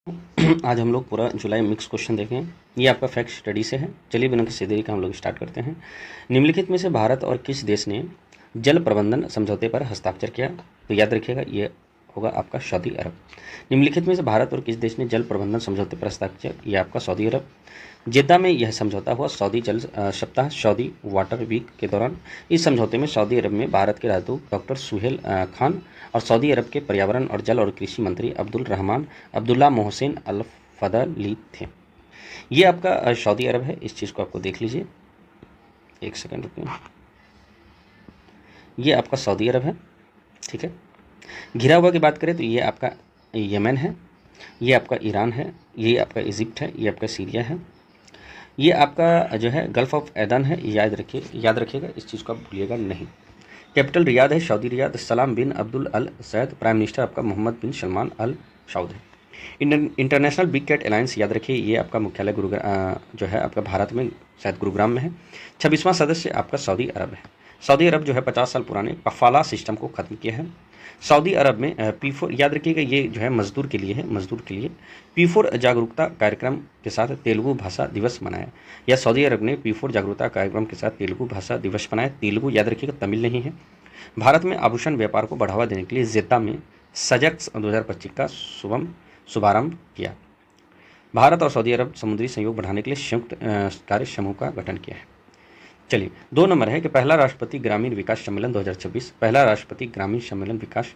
आज हम लोग पूरा जुलाई मिक्स क्वेश्चन देखें। ये आपका फैक्ट स्टडी से है। चलिए बिना किसी देरी का हम लोग स्टार्ट करते हैं। निम्नलिखित में से भारत और किस देश ने जल प्रबंधन समझौते पर हस्ताक्षर किया? तो याद रखिएगा ये होगा आपका सऊदी अरब। निम्नलिखित में से भारत और किस देश ने जल प्रबंधन समझौते पर हस्ताक्षर? ये आपका सऊदी अरब। जेद्दा में यह समझौता हुआ सऊदी जल सप्ताह सऊदी वाटर वीक के दौरान। इस समझौते में सऊदी अरब में भारत के राजदूत डॉक्टर सुहेल खान और सऊदी अरब के पर्यावरण और जल और कृषि मंत्री अब्दुल रहमान अब्दुल्ला मोहसिन अल फदली थे। ये आपका सऊदी अरब है। इस चीज़ को आपको देख लीजिए, एक सेकंड रुकिए। ये आपका सऊदी अरब है, ठीक है। घिरा हुआ की बात करें तो ये आपका यमन है, ये आपका ईरान है, ये आपका इजिप्ट है, ये आपका सीरिया है, ये आपका जो है गल्फ ऑफ एदन है। याद रखिएगा, इस चीज़ को आप भूलिएगा नहीं। कैपिटल रियाद है, सऊदी रियाद। सलाम बिन अब्दुल अल सैद। प्राइम मिनिस्टर आपका मोहम्मद बिन सलमान अल सऊद है। इंटरनेशनल बिग कैट अलायंस याद रखिए, ये आपका मुख्यालय जो है आपका भारत में शायद गुरुग्राम में है। 26वां सदस्य आपका सऊदी अरब है। सऊदी अरब जो है 50 साल पुराने कफाला सिस्टम को ख़त्म किया है। सऊदी अरब में P4 याद रखिएगा, ये जो है मजदूर के लिए है, मजदूर के लिए P4 जागरूकता कार्यक्रम के साथ तेलुगु भाषा दिवस मनाया। या सऊदी अरब ने P4 जागरूकता कार्यक्रम के साथ तेलुगु भाषा दिवस मनाया। तेलुगु याद रखिएगा, तमिल नहीं है। भारत में आभूषण व्यापार को बढ़ावा देने के लिए जेद्दा में सजक्स 2025 का शुभारंभ किया। भारत और सऊदी अरब समुद्री सहयोग बढ़ाने के लिए संयुक्त कार्य समूह का गठन किया है। चलिए 2 नंबर है कि पहला राष्ट्रपति ग्रामीण विकास सम्मेलन 2026, पहला राष्ट्रपति ग्रामीण सम्मेलन विकास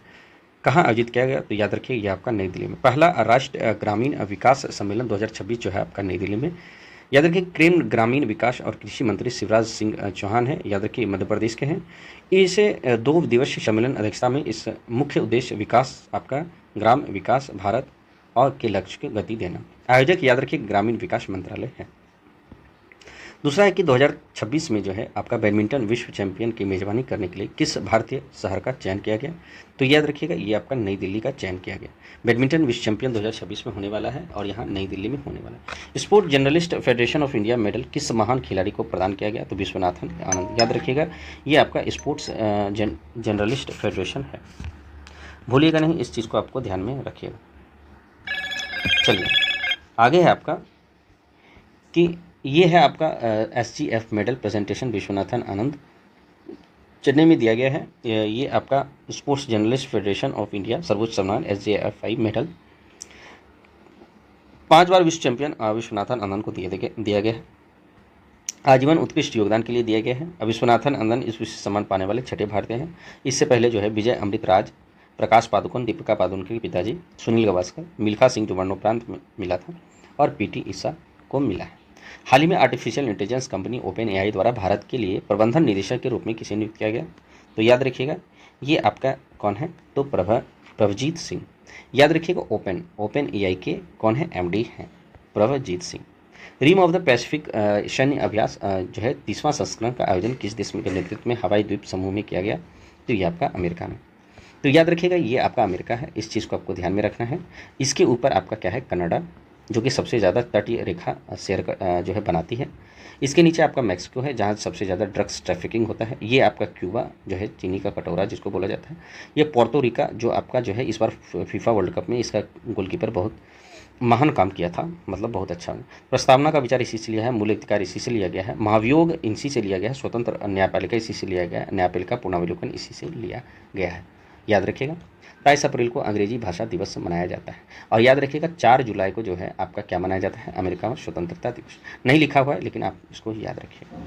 कहाँ आयोजित किया गया? तो याद रखिए ये आपका नई दिल्ली में। पहला राष्ट्रीय ग्रामीण विकास सम्मेलन 2026 जो है आपका नई दिल्ली में। याद रखिए केंद्र ग्रामीण विकास और कृषि मंत्री शिवराज सिंह चौहान है। याद रखिए मध्य प्रदेश के हैं। इसे 2 दिवसीय सम्मेलन अध्यक्षता में इस मुख्य उद्देश्य विकास आपका ग्राम विकास भारत और के लक्ष्य की गति देना। आयोजक याद रखिए ग्रामीण विकास मंत्रालय है। दूसरा है कि 2026 में जो है आपका बैडमिंटन विश्व चैंपियन की मेजबानी करने के लिए किस भारतीय शहर का चयन किया गया? तो याद रखिएगा ये आपका नई दिल्ली का चयन किया गया। बैडमिंटन विश्व चैंपियन 2026 में होने वाला है और यहाँ नई दिल्ली में होने वाला है। Sport journalist federation of India medal किस महान खिलाड़ी को प्रदान किया गया? तो विश्वनाथन आनंद। याद रखिएगा ये आपका स्पोर्ट्स जर्नलिस्ट फेडरेशन है, भूलिएगा नहीं, इस चीज़ को आपको ध्यान में रखिएगा। चलिए आगे है आपका कि ये है आपका SGF medal presentation Viswanathan Anand, Chennai में दिया गया है। ये आपका sports journalist federation of India सर्वोच्च सम्मान SGFI मेडल 5 बार विश्व चैंपियन विश्वनाथन आनंद को दिया गया है। आजीवन उत्कृष्ट योगदान के लिए दिया गया है। विश्वनाथन आनंद इस विशेष सम्मान पाने वाले 6ठे भारतीय हैं। इससे पहले जो है विजय अमृतराज, प्रकाश पादुकोण, दीपिका पादुकोण के पिताजी, सुनील गावस्कर, मिल्खा सिंह जो मरणोपरांत मिला था, और PT ईसा को मिला है। हाल ही में आर्टिफिशियल इंटेलिजेंस कंपनी OpenAI द्वारा भारत के लिए प्रबंधन निदेशक के रूप में किसे नियुक्त किया गया? तो याद रखिएगा ये आपका कौन है? तो प्रभजीत सिंह। याद रखिएगा OpenAI के कौन है? MD हैं Prabhjeet Singh. Rim of the Pacific सैन्य अभ्यास जो है 30वां संस्करण का आयोजन किस देश के नेतृत्व में हवाई द्वीप समूह में किया गया? तो ये आपका अमेरिका में। तो याद रखिएगा ये आपका अमेरिका है, इस चीज़ को आपको ध्यान में रखना है। इसके ऊपर आपका क्या है? कनाडा, जो कि सबसे ज़्यादा तटीय रेखा जो है बनाती है। इसके नीचे आपका मैक्सिको है, जहाँ सबसे ज़्यादा ड्रग्स ट्रैफिकिंग होता है। ये आपका क्यूबा जो है चीनी का कटोरा जिसको बोला जाता है। ये पोर्टो रिका जो आपका जो है इस बार FIFA वर्ल्ड कप में इसका गोलकीपर बहुत महान काम किया था, मतलब बहुत अच्छा। प्रस्तावना का विचार इसी से लिया है, मूल अधिकार इसी से लिया गया है, महाभियोग इसी से लिया गया है, स्वतंत्र न्यायपालिका इसी से लिया गया है, न्यायपालिका पुनर्विलोकन इसी से लिया गया है। याद रखिएगा 23 अप्रैल को अंग्रेजी भाषा दिवस मनाया जाता है। और याद रखिएगा 4 जुलाई को जो है आपका क्या मनाया जाता है? अमेरिका में स्वतंत्रता दिवस। नहीं लिखा हुआ है लेकिन आप इसको याद रखिएगा।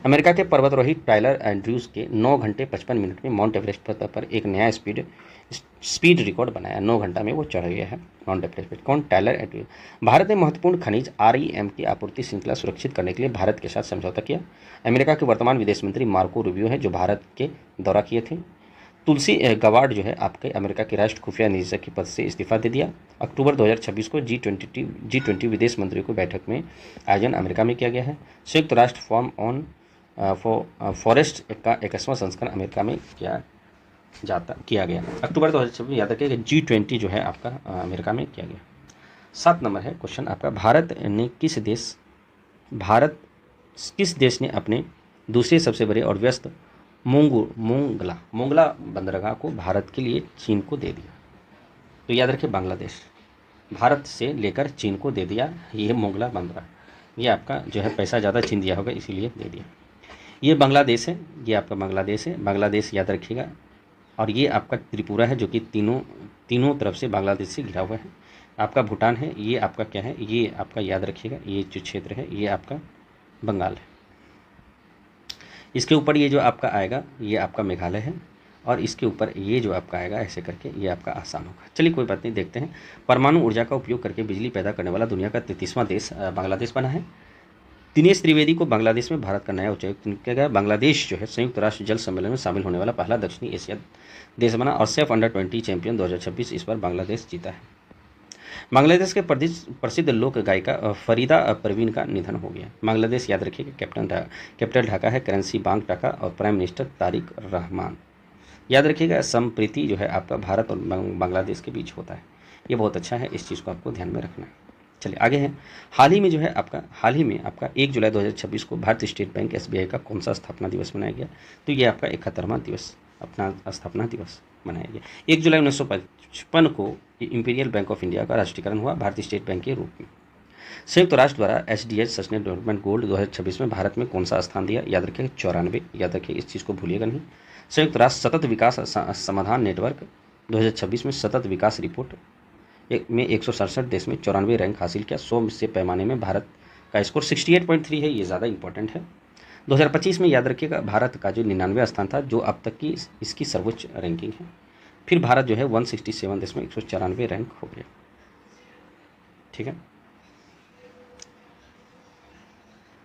अमेरिका के पर्वतारोही टाइलर एंड्रयूज के 9 घंटे 55 मिनट में माउंट एवरेस्ट पर एक नया स्पीड रिकॉर्ड बनाया। 9 घंटा में वो चढ़ गया है माउंट एवरेस्ट। कौन? Tyler Andrews. भारत ने महत्वपूर्ण खनिज REM की आपूर्ति श्रृंखला सुरक्षित करने के लिए भारत के साथ समझौता किया। अमेरिका के वर्तमान विदेश मंत्री मार्को रूबियो है, जो भारत के दौरा किए थे। तुलसी गवार्ड जो है आपके अमेरिका के राष्ट्र खुफिया निदेशक के पद से इस्तीफा दे दिया। अक्टूबर 2026 को G20 विदेश मंत्रियों की बैठक में आयोजन अमेरिका में किया गया है। संयुक्त राष्ट्र फॉर्म ऑन फॉरेस्ट का 21वां संस्करण अमेरिका में किया गया अक्टूबर 2026। याद रखिए G20 जो है आपका अमेरिका में किया गया। 7 नंबर है क्वेश्चन आपका, भारत किस देश ने अपने दूसरे सबसे बड़े और व्यस्त मोंगला बंदरगाह को भारत के लिए चीन को दे दिया? तो याद रखिए बांग्लादेश। भारत से लेकर चीन को दे दिया, ये मोगला बंदरा। ये आपका जो है पैसा ज़्यादा छीन दिया होगा इसीलिए दे दिया। ये बांग्लादेश है, ये आपका बांग्लादेश है, बांग्लादेश याद रखिएगा। और ये आपका त्रिपुरा है जो कि तीनों तरफ से बांग्लादेश से घिरा हुआ है। आपका भूटान है, ये आपका क्या है, ये आपका याद रखिएगा, ये जो क्षेत्र है ये आपका बंगाल है। इसके ऊपर ये जो आपका आएगा ये आपका मेघालय है, और इसके ऊपर ये जो आपका आएगा ऐसे करके ये आपका आसाम होगा। चलिए कोई बात नहीं, देखते हैं। परमाणु ऊर्जा का उपयोग करके बिजली पैदा करने वाला दुनिया का 33वां देश बांग्लादेश बना है। दिनेश त्रिवेदी को बांग्लादेश में भारत का नया उच्चायुक्त नियुक्त किया गया। बांग्लादेश जो है संयुक्त राष्ट्र जल सम्मेलन में शामिल होने वाला पहला दक्षिणी एशिया देश बना, और सेफ अंडर-20 चैंपियन 2026 इस बार बांग्लादेश जीता है। बांग्लादेश के प्रसिद्ध लोक गायिका फरीदा परवीन का निधन हो गया। बांग्लादेश याद रखिएगा कैपिटल ढाका है, करेंसी बांग ढाका, और प्राइम मिनिस्टर तारिक रहमान। याद रखिएगा संप्रीति जो है आपका भारत और बांग्लादेश के बीच होता है, ये बहुत अच्छा है, इस चीज़ को आपको ध्यान में रखना है। चलिए आगे है। हाल ही में आपका 1 जुलाई 2026 को भारतीय स्टेट बैंक SBI का कौन सा स्थापना दिवस मनाया गया? तो ये आपका 71वां दिवस अपना स्थापना दिवस मनाया गया। 1 जुलाई 1955 को इंपीरियल बैंक ऑफ इंडिया का राष्ट्रीयकरण हुआ भारतीय स्टेट बैंक के रूप में। संयुक्त राष्ट्र द्वारा SDG सस्टेनेबल डेवलपमेंट गोल्ड 2026 में भारत में कौन सा स्थान दिया? याद रखिए 94। याद रखिए, इस चीज़ को भूलिएगा नहीं। संयुक्त राष्ट्र सतत विकास समाधान नेटवर्क 2026 में सतत विकास रिपोर्ट में 167 देश में 94 रैंक हासिल किया। 100 से पैमाने में भारत का स्कोर 68.3 है, ये ज़्यादा इंपॉर्टेंट है। 2025 में याद रखिएगा भारत का जो 99वां स्थान था, जो अब तक की इसकी सर्वोच्च रैंकिंग है। फिर भारत जो है 167 देश में 194 रैंक हो गया। ठीक है,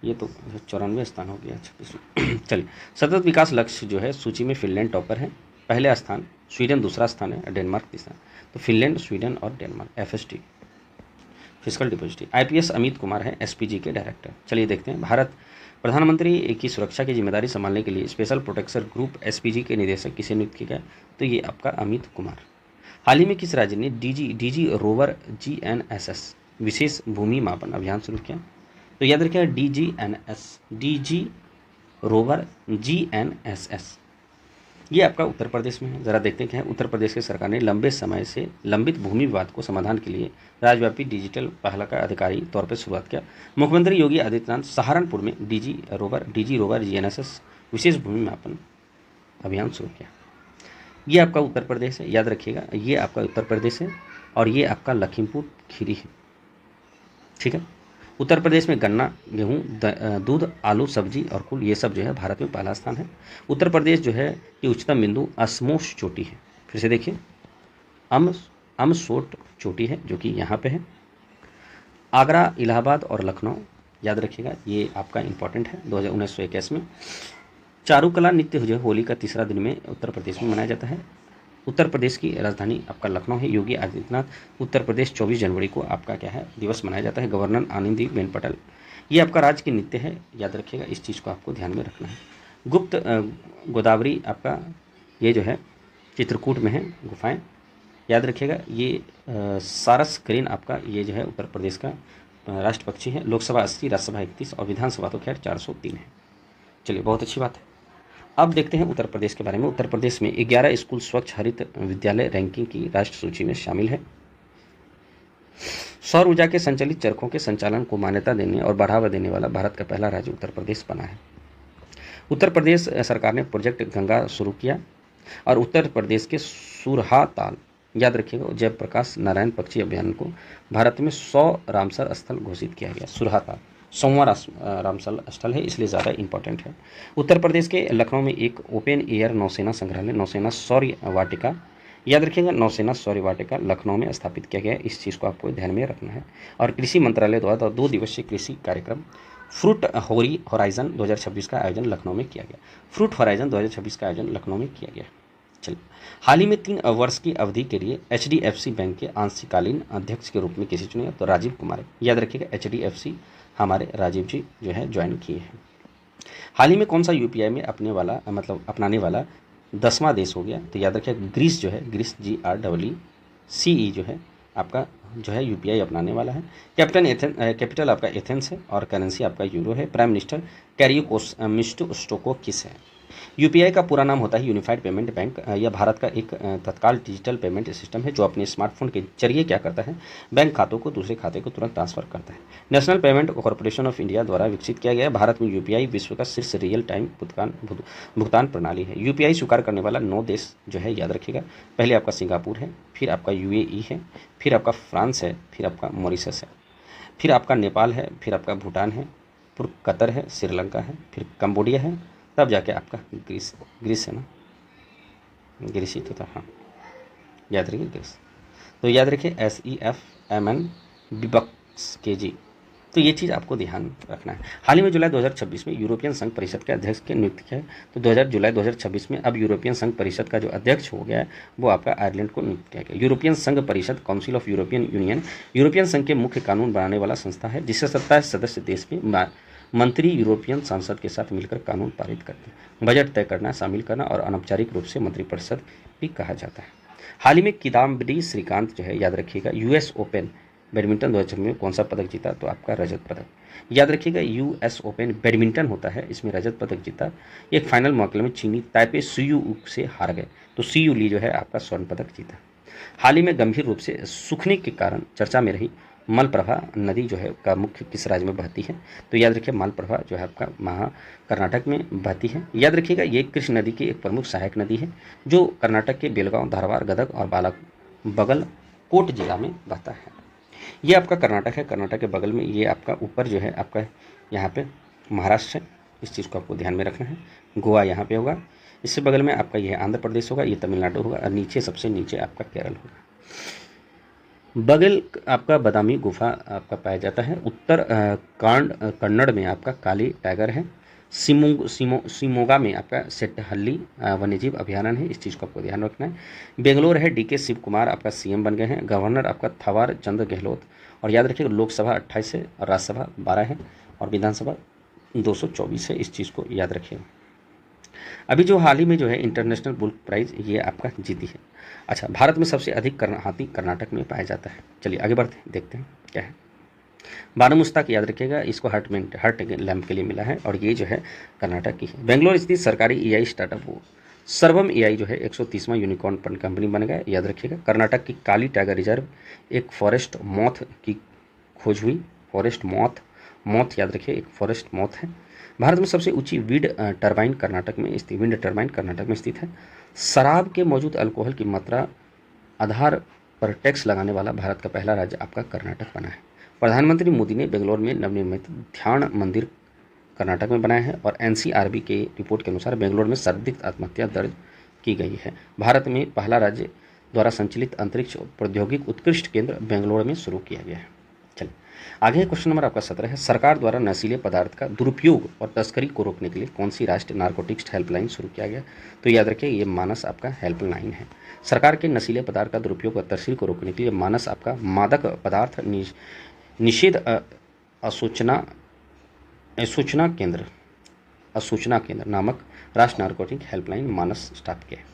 ये तो 94 स्थान हो गया 26। चलिए, सतत विकास लक्ष्य जो है सूची में फिनलैंड टॉपर है, पहले स्थान, स्वीडन दूसरा स्थान है, डेनमार्क तीसरा। तो फिनलैंड, स्वीडन और Denmark. FSD physical depository. IPS Amit Kumar है SPG के डायरेक्टर। चलिए देखते हैं। भारत प्रधानमंत्री की सुरक्षा की जिम्मेदारी संभालने के लिए स्पेशल प्रोटेक्शन ग्रुप SPG के निदेशक किसे नियुक्त किया गया? तो ये आपका अमित कुमार। हाल ही में किस राज्य ने DG रोवर GNSS विशेष भूमि मापन अभियान शुरू किया? तो याद रखिएगा DG रोवर GNSS, ये आपका उत्तर प्रदेश में है। ज़रा देखते हैं क्या है। उत्तर प्रदेश की सरकार ने लंबे समय से लंबित भूमि विवाद को समाधान के लिए राज्यव्यापी डिजिटल पहल का अधिकारी तौर पर शुरुआत किया। मुख्यमंत्री योगी आदित्यनाथ सहारनपुर में DG रोवर GNSS विशेष भूमि मापन अभियान शुरू किया। ये आपका उत्तर प्रदेश है, याद रखिएगा, ये आपका उत्तर प्रदेश है, और ये आपका लखीमपुर खीरी है। ठीक है, उत्तर प्रदेश में गन्ना, गेहूँ, दूध, आलू, सब्जी और कुल, ये सब जो है भारत में पहला स्थान है। उत्तर प्रदेश जो है कि उच्चतम बिंदु असमोश चोटी है। फिर से देखिए, अमसोट चोटी है जो कि यहाँ पे है। आगरा, इलाहाबाद और लखनऊ, याद रखिएगा, ये आपका इंपॉर्टेंट है। 1921 में चारुकला नृत्य जो है होली का तीसरा दिन में उत्तर प्रदेश में मनाया जाता है। उत्तर प्रदेश की राजधानी आपका लखनऊ है। योगी आदित्यनाथ उत्तर प्रदेश 24 जनवरी को आपका क्या है दिवस मनाया जाता है। गवर्नर आनंदीबेन पटेल, ये आपका राज्य की नृत्य है, याद रखिएगा, इस चीज़ को आपको ध्यान में रखना है। गुप्त गोदावरी आपका ये जो है चित्रकूट में है गुफाएं, याद रखिएगा। ये सारस क्रेन आपका ये जो है उत्तर प्रदेश का राष्ट्र पक्षी है। लोकसभा 80, राज्यसभा 31 और विधानसभा तो खैर 403 है। चलिए, बहुत अच्छी बात है। अब देखते हैं उत्तर प्रदेश के बारे में। उत्तर प्रदेश में 11 स्कूल स्वच्छ हरित विद्यालय रैंकिंग की राष्ट्र सूची में शामिल है। सौर ऊर्जा के संचालित चरखों के संचालन को मान्यता देने और बढ़ावा देने वाला भारत का पहला राज्य उत्तर प्रदेश बना है। उत्तर प्रदेश सरकार ने प्रोजेक्ट गंगा शुरू किया, और उत्तर प्रदेश के सुरहा ताल, याद रखिएगा, जयप्रकाश नारायण पक्षी अभियान को भारत में 100 रामसर स्थल घोषित किया गया। सुरहा ताल 100वां रामसर स्थल है, इसलिए ज़्यादा इंपॉर्टेंट है। उत्तर प्रदेश के लखनऊ में एक ओपन एयर नौसेना संग्रहालय, नौसेना शौर्य वाटिका, याद रखिएगा, नौसेना शौर्य वाटिका लखनऊ में स्थापित किया गया है। इस चीज़ को आपको ध्यान में रखना है। और कृषि मंत्रालय द्वारा 2 दिवसीय कृषि कार्यक्रम फ्रूट होराइजन 2026 का आयोजन लखनऊ में किया गया। फ्रूट होराइजन 2026 का आयोजन लखनऊ में किया गया। चलिए, हाल ही में 3 वर्ष की अवधि के लिए HDFC बैंक के अंशकालीन अध्यक्ष के रूप में किसे चुने? तो राजीव कुमार, याद रखिएगा, HDFC हमारे राजीव जी जो है ज्वाइन किए हैं। हाल ही में कौन सा UPI में अपनाने वाला 10वां देश हो गया? तो याद रखिए, ग्रीस जो है, ग्रीस GREECE जो है आपका जो है UPI अपनाने वाला है। कैपिटल आपका एथेंस है, और करेंसी आपका यूरो है। प्राइम मिनिस्टर कैरियोकोस मिस्टोकोकिस है। यूपीआई का पूरा नाम होता है यूनिफाइड पेमेंट बैंक। यह भारत का एक तत्काल डिजिटल पेमेंट सिस्टम है जो अपने स्मार्टफोन के जरिए क्या करता है, बैंक खातों को दूसरे खाते को तुरंत ट्रांसफर करता है। National payment corporation of India द्वारा विकसित किया गया भारत में यूपीआई विश्व का शीर्ष रियल टाइम भुगतान प्रणाली है। यूपीआई स्वीकार करने वाला 9 देश जो है याद रखिएगा, पहले आपका सिंगापुर है, फिर आपका यूएई है, फिर आपका फ्रांस है, फिर आपका मॉरिशस है, फिर आपका नेपाल है, फिर आपका भूटान है, फिर कतर है, श्रीलंका है, फिर कंबोडिया है, तब जाके आपका ग्रीस है ना, ग्रीस ही तो था, हाँ याद रखिए ग्रीस। तो याद रखिए SEFMN बिबक्स KG। तो ये चीज़ आपको ध्यान रखना है। हाल ही में जुलाई 2026 में यूरोपियन संघ परिषद के अध्यक्ष की नियुक्ति किया है। तो जुलाई 2026 में अब यूरोपियन संघ परिषद का जो अध्यक्ष हो गया है वो आपका आयरलैंड को नियुक्त किया गया। यूरोपियन संघ परिषद council of European union European संघ के मुख्य कानून बनाने वाला संस्था है जिससे 27 सदस्य देश में मंत्री यूरोपियन सांसद के साथ मिलकर कानून पारित करते हैं। बजट तय करना, शामिल करना और अनौपचारिक रूप से मंत्रिपरिषद भी कहा जाता है। हाल ही में किदाम्बी श्रीकांत जो है याद रखिएगा US ओपन बैडमिंटन 2026 में कौन सा पदक जीता, तो आपका रजत पदक। याद रखिएगा US ओपन बैडमिंटन होता है, इसमें रजत पदक जीता। एक फाइनल मुकाबले में चीनी ताइपे सुयू से हार गए, तो सियू ली जो है आपका स्वर्ण पदक जीता। हाल ही में गंभीर रूप से सूखने के कारण चर्चा में रही मलप्रभा नदी जो है का मुख्य किस राज्य में बहती है, तो याद रखिए मलप्रभा जो है आपका कर्नाटक में बहती है। याद रखिएगा ये कृष्ण नदी की एक प्रमुख सहायक नदी है जो कर्नाटक के बेलगांव, धारवाड़, गदग और बागलकोट जिला में बहता है। ये आपका कर्नाटक है, कर्नाटक के बगल में ये आपका ऊपर जो है आपका यहाँ पे महाराष्ट्र है, इस चीज़ को आपको ध्यान में रखना है। गोवा यहाँ पे होगा, इससे बगल में आपका ये आंध्र प्रदेश होगा, ये तमिलनाडु होगा और नीचे सबसे नीचे आपका केरल होगा। बगल आपका बादामी गुफा आपका पाया जाता है। उत्तर कन्नड़ में आपका काली टाइगर है। शिमोगा में आपका सेटहल्ली वन्यजीव अभ्यारण्य है, इस चीज़ को आपको ध्यान रखना है। बेंगलोर है, DK शिव कुमार आपका CM बन गए हैं। गवर्नर आपका थावर चंद गहलोत। और याद रखिए लोकसभा 28 है और राज्यसभा 12 है और विधानसभा 224 है, इस चीज़ को याद रखिए। अभी जो हाल ही में जो है इंटरनेशनल बुक प्राइज़ ये आपका जीती है। अच्छा, भारत में सबसे अधिक हाथी कर्नाटक में पाया जाता है। चलिए आगे बढ़ते हैं, देखते हैं क्या है। बानो मुश्ताक याद रखिएगा, इसको हार्ट लैम्प के लिए मिला है और ये जो है कर्नाटक की है। बेंगलोर स्थित सरकारी AI स्टार्टअप वो सर्वम AI जो है 130वां यूनिकॉर्न कंपनी बन गया, याद रखिएगा। कर्नाटक की काली टाइगर रिजर्व एक फॉरेस्ट मॉथ की खोज हुई, फॉरेस्ट मॉथ याद रखिए, एक फॉरेस्ट मॉथ है। भारत में सबसे ऊंची विंड टर्बाइन कर्नाटक में स्थित है। शराब के मौजूद अल्कोहल की मात्रा आधार पर टैक्स लगाने वाला भारत का पहला राज्य आपका कर्नाटक बना है। प्रधानमंत्री मोदी ने बेंगलोर में नवनिर्मित ध्यान मंदिर कर्नाटक में बनाया है और NCRB के रिपोर्ट के अनुसार बेंगलोर में सर्वाधिक आत्महत्या दर्ज की गई है। भारत में पहला राज्य द्वारा संचालित अंतरिक्ष प्रौद्योगिक उत्कृष्ट केंद्र बेंगलोर में शुरू किया गया है। चलिए आगे क्वेश्चन नंबर आपका 17 है। सरकार द्वारा नशीले पदार्थ का दुरुपयोग और तस्करी को रोकने के लिए कौन सी राष्ट्रीय नारकोटिक्स हेल्पलाइन शुरू किया गया, तो याद रखिए ये मानस आपका हेल्पलाइन है। सरकार के नशीले पदार्थ का दुरुपयोग और तस्करी को रोकने के लिए मानस आपका मादक पदार्थ निषेध असूचना केंद्र नामक राष्ट्रीय नारकोटिक हेल्पलाइन मानस स्थापित किया है।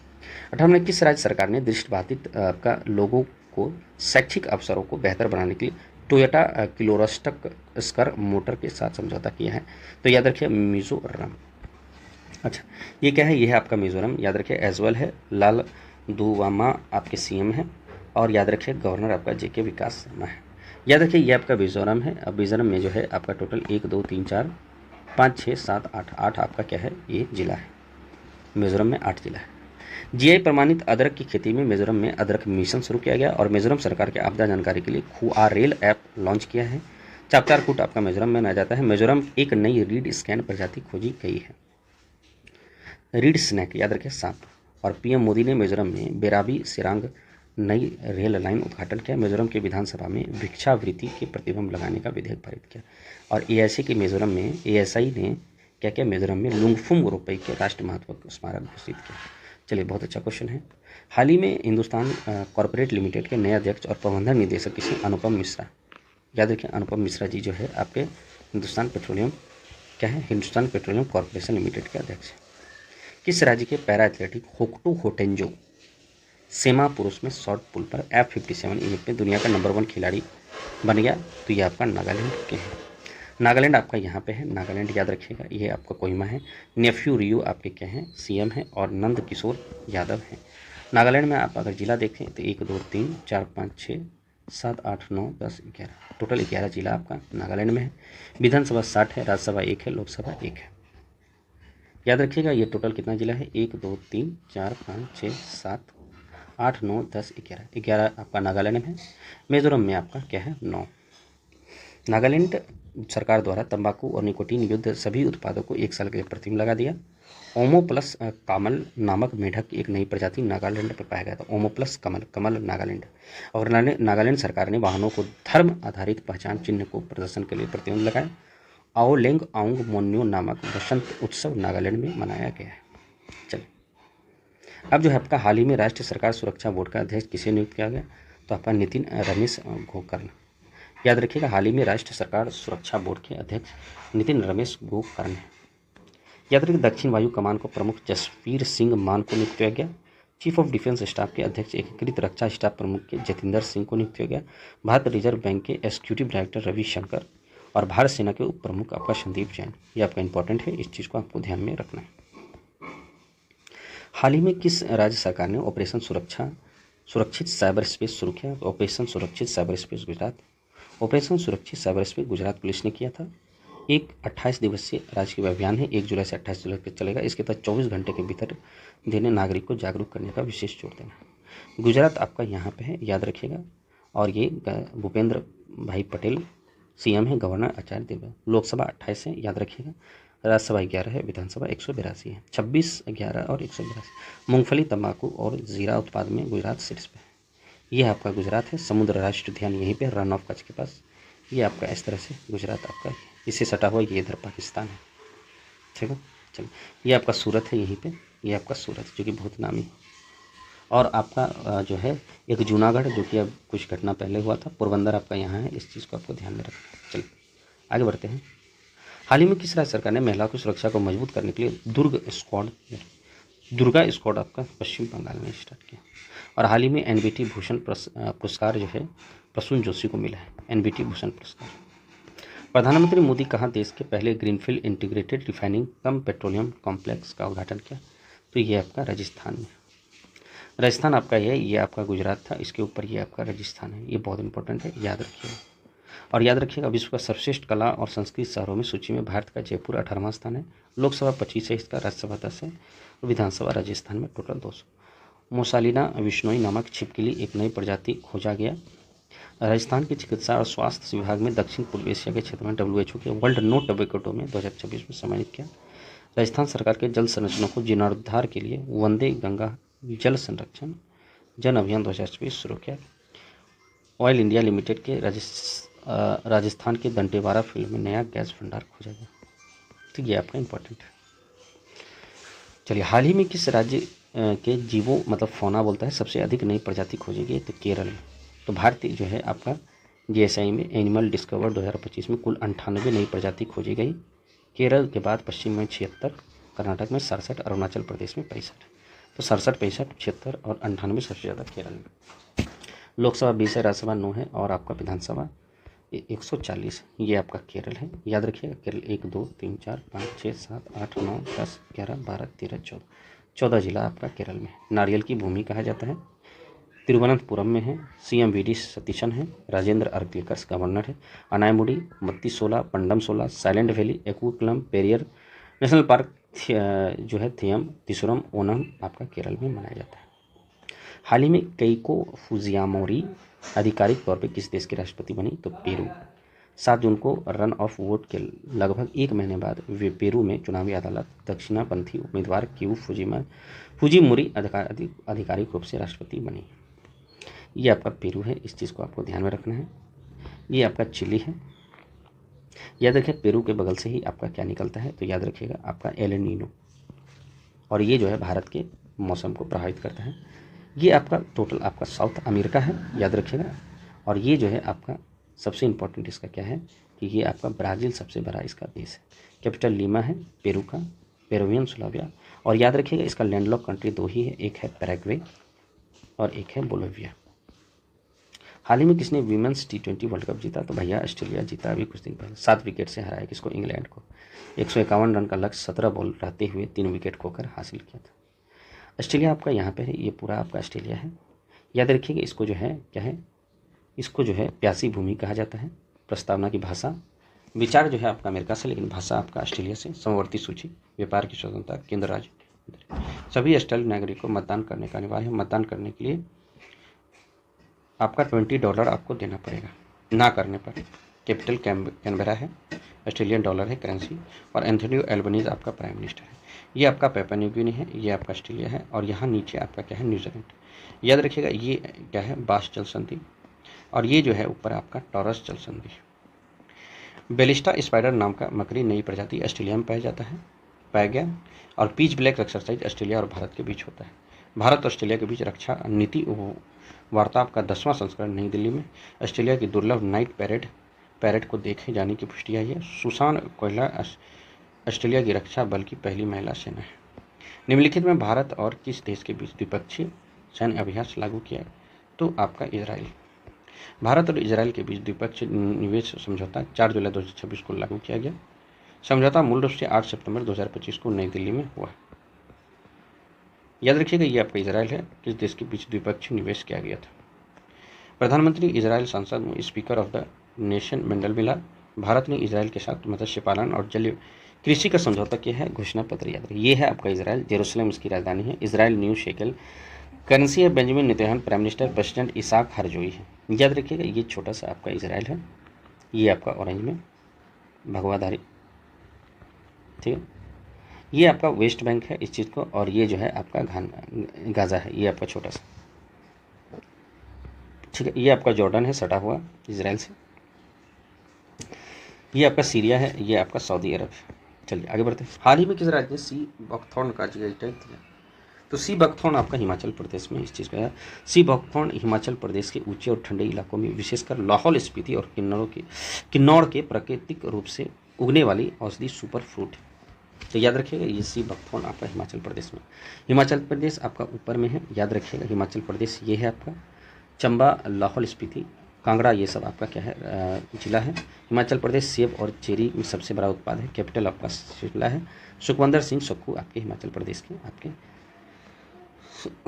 18 में किस राज्य सरकार ने दृष्टिबाधित आपका लोगों को शैक्षिक अवसरों को बेहतर बनाने के लिए टोयोटा किर्लोस्कर स्कर मोटर के साथ समझौता किया है, तो याद रखिए मिजोरम। अच्छा ये क्या है, ये है आपका मिजोरम, याद रखिए एजवल है, लाल दुवामा आपके CM है और याद रखिए गवर्नर आपका JK विकास शर्मा है। याद रखिए ये आपका मिजोरम है। अब मिजोरम में जो है आपका टोटल 1 2 3 4 5 6 7 8 आपका क्या है, ये जिला है। मिजोरम में 8 जिला है। GI प्रमाणित अदरक की खेती में मिजोरम में अदरक मिशन शुरू किया गया और मिजोरम सरकार के आपदा जानकारी के लिए खुआरेल ऐप लॉन्च किया है। चापचार कूट आपका मिजोरम में मनाया जाता है। मिजोरम एक नई रीड स्कैन प्रजाति खोजी गई है, रीड स्नैक याद रखिए सांप। और PM मोदी ने मिजोरम में बेराबी सिरांग नई रेल लाइन उद्घाटन किया। मिजोरम के विधानसभा में भिक्षावृत्ति के प्रतिबंध लगाने का विधेयक पारित किया। और AIC के मिजोरम में ASI ने क्या क्या मिजोरम में लुंगफुम रुपये के राष्ट्रीय महत्व स्मारक घोषित किया। चलिए बहुत अच्छा क्वेश्चन है। हाल ही में हिंदुस्तान कॉरपोरेट लिमिटेड के नए अध्यक्ष और प्रबंधन निदेशक किसी अनुपम मिश्रा, याद रखिए अनुपम मिश्रा जी जो है आपके हिंदुस्तान पेट्रोलियम कॉरपोरेशन लिमिटेड के अध्यक्ष हैं। किस राज्य के पैरा एथलेटिक होक्टू होटेंजो सेमा पुरुष में शॉर्ट पुल पर F57 इवेंट में दुनिया का नंबर 1 खिलाड़ी बन गया, तो ये आपका नागालैंड के हैं। नागालैंड आपका यहाँ पे है, नागालैंड याद रखिएगा, ये आपका कोहिमा है। नेफ्यू रियो आपके क्या हैं, सीएम है, और नंद किशोर यादव हैं। नागालैंड में आप अगर जिला देखें तो 1 2 3 4 5 6 7 8 9 10 11, टोटल 11 जिला आपका नागालैंड में है। विधानसभा 60 है, राज्यसभा 1 है, लोकसभा 1 है। याद रखिएगा ये टोटल कितना जिला है, 1 2 3 4 5 6 7 8 9 10 11, 11 आपका नागालैंड में है। मिजोरम में आपका क्या है, 9। नागालैंड सरकार द्वारा तंबाकू और निकोटीन युक्त सभी उत्पादों को 1 साल के लिए प्रतिबंध लगा दिया। ओमोप्लस कामल नामक मेढक की एक नई प्रजाति नागालैंड में पाया गया था। ओमोप्लस कमल, कमल नागालैंड। और नागालैंड सरकार ने वाहनों को धर्म आधारित पहचान चिन्ह को प्रदर्शन के लिए प्रतिबंध लगाया। आओलेंग आउंग मोन्यो नामक बसंत उत्सव नागालैंड में मनाया गया है। चलिए अब जो है आपका हाल ही में राष्ट्रीय सरकार सुरक्षा बोर्ड का अध्यक्ष किसे नियुक्त किया गया, तो आपका नितिन रमेश गोकर्ण। याद रखिएगा हाल ही में राष्ट्रीय सरकार सुरक्षा बोर्ड के अध्यक्ष नितिन रमेश गोकर्ण हैं। याद रखिए दक्षिण वायु कमान को प्रमुख जसवीर सिंह मान को नियुक्त किया गया। चीफ ऑफ डिफेंस स्टाफ के अध्यक्ष एकीकृत रक्षा स्टाफ प्रमुख के जतिंदर सिंह को नियुक्त किया गया। भारत रिजर्व बैंक के एग्जीक्यूटिव डायरेक्टर रवि शंकर और भारत सेना के उप प्रमुख आपका संदीप जैन। ये आपका इंपॉर्टेंट है, इस चीज़ को आपको ध्यान में रखना है। हाल ही में किस राज्य सरकार ने ऑपरेशन सुरक्षित साइबर स्पेस शुरू किया, तो ऑपरेशन सुरक्षित साइबर स्पेस गुजरात। ऑपरेशन सुरक्षित साइबर स्पेस गुजरात पुलिस ने किया था। एक 28 दिवसीय राजकीय अभियान है, 1 जुलाई से 28 जुलाई तक चलेगा। इसके तहत 24 घंटे के भीतर देने नागरिक को जागरूक करने का विशेष जोर देना। गुजरात आपका यहाँ पे है, याद रखिएगा। और ये भूपेंद्र भाई पटेल सीएम है, गवर्नर आचार्य देवव्रत। लोकसभा 28 है, याद रखिएगा। राज्यसभा 11 है, विधानसभा 182 है। 26, 11 और 182। मूंगफली, तंबाकू और जीरा उत्पाद में गुजरात शीर्ष पे है। ये आपका गुजरात है। समुद्र राष्ट्र उद्यान यहीं पे, रन ऑफ कच्छ के पास। ये आपका इस तरह से गुजरात आपका, इससे सटा हुआ ये इधर पाकिस्तान है। ठीक है, चलिए ये आपका सूरत है यहीं पे, ये आपका सूरत जो कि बहुत नामी। और आपका जो है एक जूनागढ़ जो कि अब कुछ घटना पहले हुआ था, पोरबंदर आपका यहाँ है। इस चीज़ को आपको ध्यान में रखना है। चलिए आगे बढ़ते हैं। हाल ही में किस राज्य सरकार ने महिलाओं की सुरक्षा को मजबूत करने के लिए दुर्गा स्क्वाड आपका पश्चिम बंगाल में स्टार्ट किया। और हाल ही में एनबीटी भूषण पुरस्कार जो है प्रसून जोशी को मिला है, एनबीटी भूषण पुरस्कार। प्रधानमंत्री मोदी कहाँ देश के पहले ग्रीनफील्ड इंटीग्रेटेड रिफाइनिंग कम पेट्रोलियम कॉम्प्लेक्स का उद्घाटन किया, तो ये आपका राजस्थान में। राजस्थान आपका ये आपका गुजरात था, इसके ऊपर ये आपका राजस्थान है। ये बहुत इंपॉर्टेंट है, याद रखिएगा। और याद रखिएगा विश्व का सर्वश्रेष्ठ कला और संस्कृत शहरों में सूची में भारत का जयपुर 18वां स्थान है। लोकसभा 25 है इसका, राज्यसभा 10 है, और विधानसभा राजस्थान में टोटल 200। मोसालिना विश्नोई नामक छिपकली एक नई प्रजाति खोजा गया। राजस्थान के चिकित्सा और स्वास्थ्य विभाग में दक्षिण पूर्व एशिया के क्षेत्र में WHO के वर्ल्ड नो टोबैको में 2026 में सम्मानित किया। राजस्थान सरकार के जल संरचना को जीर्णोद्धार के लिए वंदे गंगा जल संरक्षण जन अभियान 2024 शुरू किया। ऑयल इंडिया लिमिटेड के राजस्थान के दंतेवाड़ा फील्ड में नया गैस भंडार खोजा गया। तो ये आपका इंपॉर्टेंट है। चलिए हाल ही में किस राज्य के जीवों मतलब फौना बोलता है सबसे अधिक नई प्रजाति खोजी गई, तो केरल में। तो भारतीय जो है आपका GSI में एनिमल डिस्कवर 2025 में कुल 98 नई प्रजाति खोजी गई। केरल के बाद पश्चिम में 76, कर्नाटक में 67, अरुणाचल प्रदेश में 65। तो 67, 65, 76 और 98 सबसे ज़्यादा केरल में। लोकसभा 20 है, राज्यसभा 9 है, और आपका विधानसभा 140। ये आपका केरल है, याद रखिएगा। केरल 1 2 3 4 5 6 7 8 9 10 11 12 13 14, 14 जिला आपका केरल में। नारियल की भूमि कहा जाता है, तिरुवनंतपुरम में है। CM VD सतीशन है, राजेंद्र अर्कलिकर्स गवर्नर है। अनायमुडी, मत्ती 16, पंडम 16, silent valley, Eravikulam, Periyar national park जो है थियम तिसुरम ओनम आपका केरल में मनाया जाता है। हाल ही में केइको फुजियामोरी आधिकारिक तौर पे किस देश के राष्ट्रपति बनी, तो पेरू। 7 जून को रन ऑफ वोट के लगभग 1 महीने बाद वे पेरू में चुनावी अदालत दक्षिणापंथी उम्मीदवार क्यू फुजिमोरी आधिकारिक रूप से राष्ट्रपति बनी। ये आपका पेरू है, इस चीज़ को आपको ध्यान में रखना है। ये आपका चिली है, याद रखिए। पेरू के बगल से ही आपका क्या निकलता है, तो याद रखिएगा आपका एल नीनो, और ये जो है भारत के मौसम को प्रभावित करता है। ये आपका टोटल आपका साउथ अमेरिका है, याद रखिएगा। और ये जो है आपका सबसे इम्पोर्टेंट इसका क्या है कि ये आपका ब्राज़ील सबसे बड़ा इसका देश है। कैपिटल लीमा है पेरू का, पेरुवियन सुलाविया। और याद रखिएगा इसका लैंडलॉक कंट्री 2 ही है, एक है पैराग्वे और एक है बोलिविया। हाल ही में किसने वीमेंस T20 वर्ल्ड कप जीता? तो भैया ऑस्ट्रेलिया जीता अभी कुछ दिन पहले, 7 विकेट से हराया किसको? इंग्लैंड को। 151 रन का लक्ष्य 17 बॉल रहते हुए 3 विकेट खोकर हासिल किया था। ऑस्ट्रेलिया आपका यहाँ पे है, ये पूरा आपका ऑस्ट्रेलिया है। याद रखिएगा इसको जो है क्या है, इसको जो है प्यासी भूमि कहा जाता है। प्रस्तावना की भाषा, विचार जो है आपका अमेरिका से, लेकिन भाषा आपका ऑस्ट्रेलिया से। समवर्ती सूची, व्यापार की स्वतंत्रता, केंद्र राज्य, सभी ऑस्ट्रेलियाई नागरिक को मतदान करने का अनिवार्य है। मतदान करने के लिए आपका $20 आपको देना पड़ेगा, ना करने पर। कैपिटल कैनबेरा है, ऑस्ट्रेलियन डॉलर है करेंसी, और एंथोनी एल्बनीज आपका प्राइम मिनिस्टर है। ये आपका पेपुआ न्यू गिनी है, ये आपका ऑस्ट्रेलिया है, और यहाँ नीचे आपका क्या है? न्यूजीलैंड। याद रखिएगा ये क्या है? बास जल संधि, और ये जो है ऊपर आपका टॉरस जल संधि। बेलिस्टा स्पाइडर नाम का मकड़ी नई प्रजाति ऑस्ट्रेलिया में पाया गया। और पीच ब्लैक एक्सरसाइज ऑस्ट्रेलिया और भारत के बीच होता है। भारत और ऑस्ट्रेलिया के बीच रक्षा नीति वार्ता का 10वां संस्करण नई दिल्ली में। ऑस्ट्रेलिया की दुर्लभ नाइट पैरेड को देखे जाने की पुष्टि आई है। सुसान कोयला ऑस्ट्रेलिया की रक्षा बल की पहली महिला सेना है। निम्नलिखित में भारत और किस देश के बीच द्विपक्षीय सैन्य अभ्यास लागू किया? तो आपका इजराइल। भारत और इजराइल के बीच द्विपक्षीय निवेश समझौता 4 जुलाई 2026 को लागू किया गया। समझौता मूल रूप से 8 सितंबर 2025 को नई दिल्ली में हुआ। याद रखिएगा ये आपका इजराइल है, किस देश के बीच द्विपक्षीय निवेश किया गया था। प्रधानमंत्री इजराइल संसद में स्पीकर ऑफ द नेशन मंडल मिला। भारत ने इजराइल के साथ मत्स्य पालन और जल कृषि का समझौता किया है। घोषणा पत्र याद रखिए, ये है आपका इजराइल। जेरूसलम इसकी राजधानी है। इजराइल न्यू शेकल करेंसी है। Benjamin Netanyahu prime minister, president Isaac Herzog है। याद रखिएगा ये छोटा सा आपका इजराइल है, ये आपका ऑरेंज में भगवाधारी, ठीक है। ये आपका वेस्ट बैंक है इस चीज़ को, और ये जो है आपका गाज़ा है, ये आपका छोटा सा, ठीक है। ये आपका जॉर्डन है सटा हुआ इजराइल से। ये आपका सीरिया है, ये आपका सऊदी अरब है। चलिए आगे बढ़ते हैं। हाल ही में किस राज्य ने सी बकथॉर्न का जीआई टैग दिया? तो सी बकथॉर्न आपका हिमाचल प्रदेश में इस चीज़ का है। सी बकथॉर्न हिमाचल प्रदेश के ऊंचे और ठंडे इलाकों में, विशेषकर लाहौल स्पीति और किन्नौर के प्राकृतिक रूप से उगने वाली औषधि सुपर फ्रूट है। तो याद रखिएगा ये सी बकथॉर्न आपका हिमाचल प्रदेश में। हिमाचल प्रदेश आपका ऊपर में है, याद रखिएगा हिमाचल प्रदेश ये है आपका। चंबा, लाहौल स्पीति, कांगड़ा, ये सब आपका क्या है? जिला है। हिमाचल प्रदेश सेब और चेरी में सबसे बड़ा उत्पाद है। कैपिटल आपका शिमला है। सुखविंदर सिंह सुक्खू आपके हिमाचल प्रदेश के आपके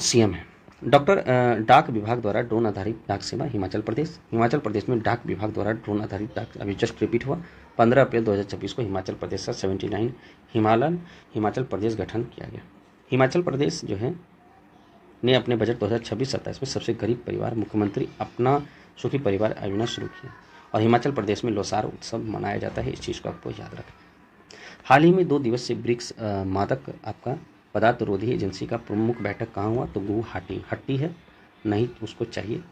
सीएम है। डॉक्टर डाक विभाग द्वारा ड्रोन आधारित डाक सेवा हिमाचल प्रदेश में डाक विभाग द्वारा ड्रोन आधारित डाक अभी जस्ट रिपीट हुआ। 15 अप्रैल 2026 को हिमाचल प्रदेश का 79 हिमाचल प्रदेश गठन किया गया। हिमाचल प्रदेश जो है ने अपने बजट 2026-27 में सबसे गरीब परिवार मुख्यमंत्री अपना सुखी परिवार योजना शुरू की, और हिमाचल प्रदेश में लोसार उत्सव मनाया जाता है। इस चीज़ को आपको याद रखें। हाल ही में 2 दिवसीय ब्रिक्स मादक आपका पदार्थ रोधी एजेंसी का प्रमुख बैठक कहाँ हुआ? तो गुवाहाटी है, नहीं तो उसको चाहिए।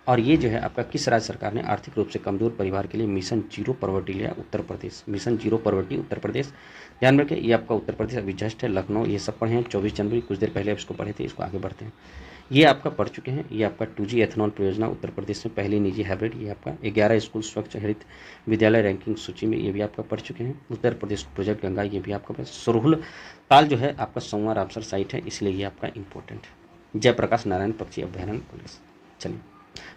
और ये जो है आपका किस राज्य सरकार ने आर्थिक रूप से कमजोर परिवार के लिए मिशन जीरो पॉवर्टी लिया? Uttar Pradesh. Mission zero poverty Uttar Pradesh, ध्यान रखें ये आपका उत्तर प्रदेश अभी जस्ट है। लखनऊ ये सब पढ़े हैं 24 जनवरी, कुछ देर पहले इसको पढ़े थे, इसको आगे बढ़ते हैं। ये आपका पढ़ चुके हैं। ये आपका 2G एथेनॉल परियोजना उत्तर प्रदेश में पहली निजी हाइब्रिड, ये आपका 11 स्कूल स्वच्छ हरित विद्यालय रैंकिंग सूची में, ये भी आपका पढ़ चुके हैं। उत्तर प्रदेश प्रोजेक्ट गंगा, ये भी आपका। सुरहुल ताल जो है आपका 100वां रामसर साइट है, इसलिए ये आपका इंपॉर्टेंट है। जयप्रकाश नारायण पक्षी अभ्यारण्य पुलिस। चलिए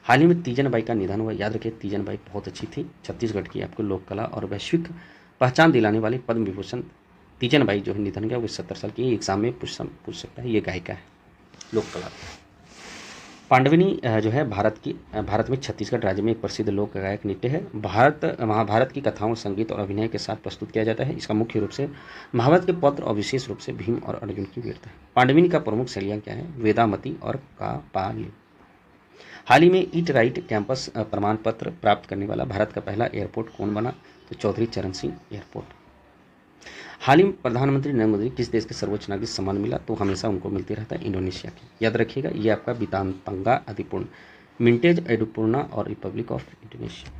हाल ही में तीजन बाई का निधन हुआ। याद रखिए तीजन बाई बहुत अच्छी थी, छत्तीसगढ़ की आपको लोक कला और वैश्विक पहचान दिलाने वाली पद्म विभूषण तीजन बाई जो है निधन गया। वो 70 साल की, एग्जाम में पूछ सकता है। ये गायिका है, लोक कला। पांडविनी जो है भारत में छत्तीसगढ़ राज्य में एक प्रसिद्ध लोक गायक नृत्य है। महाभारत की कथाओं, संगीत और अभिनय के साथ प्रस्तुत किया जाता है। इसका मुख्य रूप से महाभारत के पौत्र और विशेष रूप से भीम और अर्जुन की वीरता है। पांडविनी का प्रमुख शैलियाँ क्या है? वेदामती और कापाली। हाल ही में ईट राइट कैंपस प्रमाण पत्र प्राप्त करने वाला भारत का पहला एयरपोर्ट कौन बना? तो चौधरी चरण सिंह एयरपोर्ट। हाल ही में प्रधानमंत्री नरेंद्र मोदी किस देश के सर्वोच्च नागरिक सम्मान मिला? तो हमेशा उनको मिलते रहता है इंडोनेशिया के। याद रखिएगा ये आपका बितानपंगा अधिपूर्ण, मिंटेज एडुपूर्णा और रिपब्लिक ऑफ इंडोनेशिया।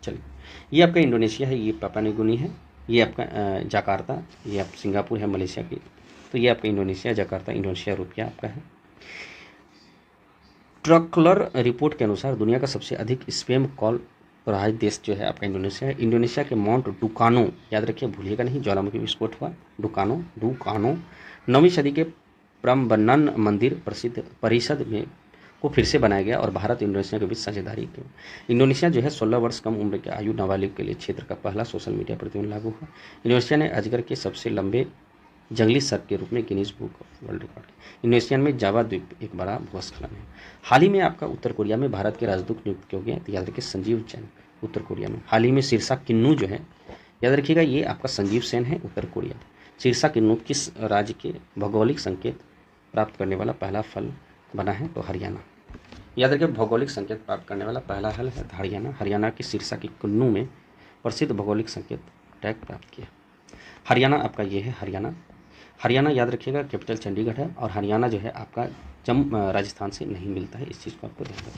चलिए ये आपका इंडोनेशिया है, ये पापुआ न्यू गिनी है, ये आपका जकार्ता, ये आप सिंगापुर है मलेशिया की। तो ये आपका इंडोनेशिया, जकार्ता, इंडोनेशिया रुपया आपका है। ट्रकलर रिपोर्ट के अनुसार दुनिया का सबसे अधिक स्पैम कॉल प्रभावित देश जो है आपका इंडोनेशिया है। इंडोनेशिया के माउंट डुकानो, याद रखिए भूलिएगा नहीं, ज्वालामुखी विस्फोट हुआ डुकानो 9वीं सदी के प्रम्बनन मंदिर परिषद में को फिर से बनाया गया और भारत इंडोनेशिया के बीच साझेदारी की। इंडोनेशिया जो है 16 वर्ष कम उम्र के आयु नाबालिग के लिए क्षेत्र का पहला सोशल मीडिया प्रतिबंध लागू हुआ। इंडोनेशिया ने अजगर के सबसे लंबे जंगली सर्प के रूप में Guinness book of world record किया। इंडोनेशिया में जावा द्वीप एक बड़ा भूस्खलन है। हाल ही में आपका उत्तर कोरिया में भारत के राजदूत नियुक्त किए गए, तो याद रखिए संजीव जैन उत्तर कोरिया में। हाल ही में सिरसा किन्नू जो है, याद रखिएगा ये आपका संजीव सेन है उत्तर कोरिया। सिरसा किन्नू किस राज्य के भौगोलिक संकेत प्राप्त करने वाला पहला फल बना है, तो हरियाणा। याद रखिए भौगोलिक संकेत प्राप्त करने वाला पहला हल है हरियाणा। हरियाणा के सिरसा के किन्नू में प्रसिद्ध भौगोलिक संकेत टैग प्राप्त किया। हरियाणा आपका ये है हरियाणा। हरियाणा याद रखिएगा कैपिटल चंडीगढ़ है और हरियाणा जो है आपका राजस्थान से नहीं मिलता है, इस चीज़ को आपको ध्यान रखना।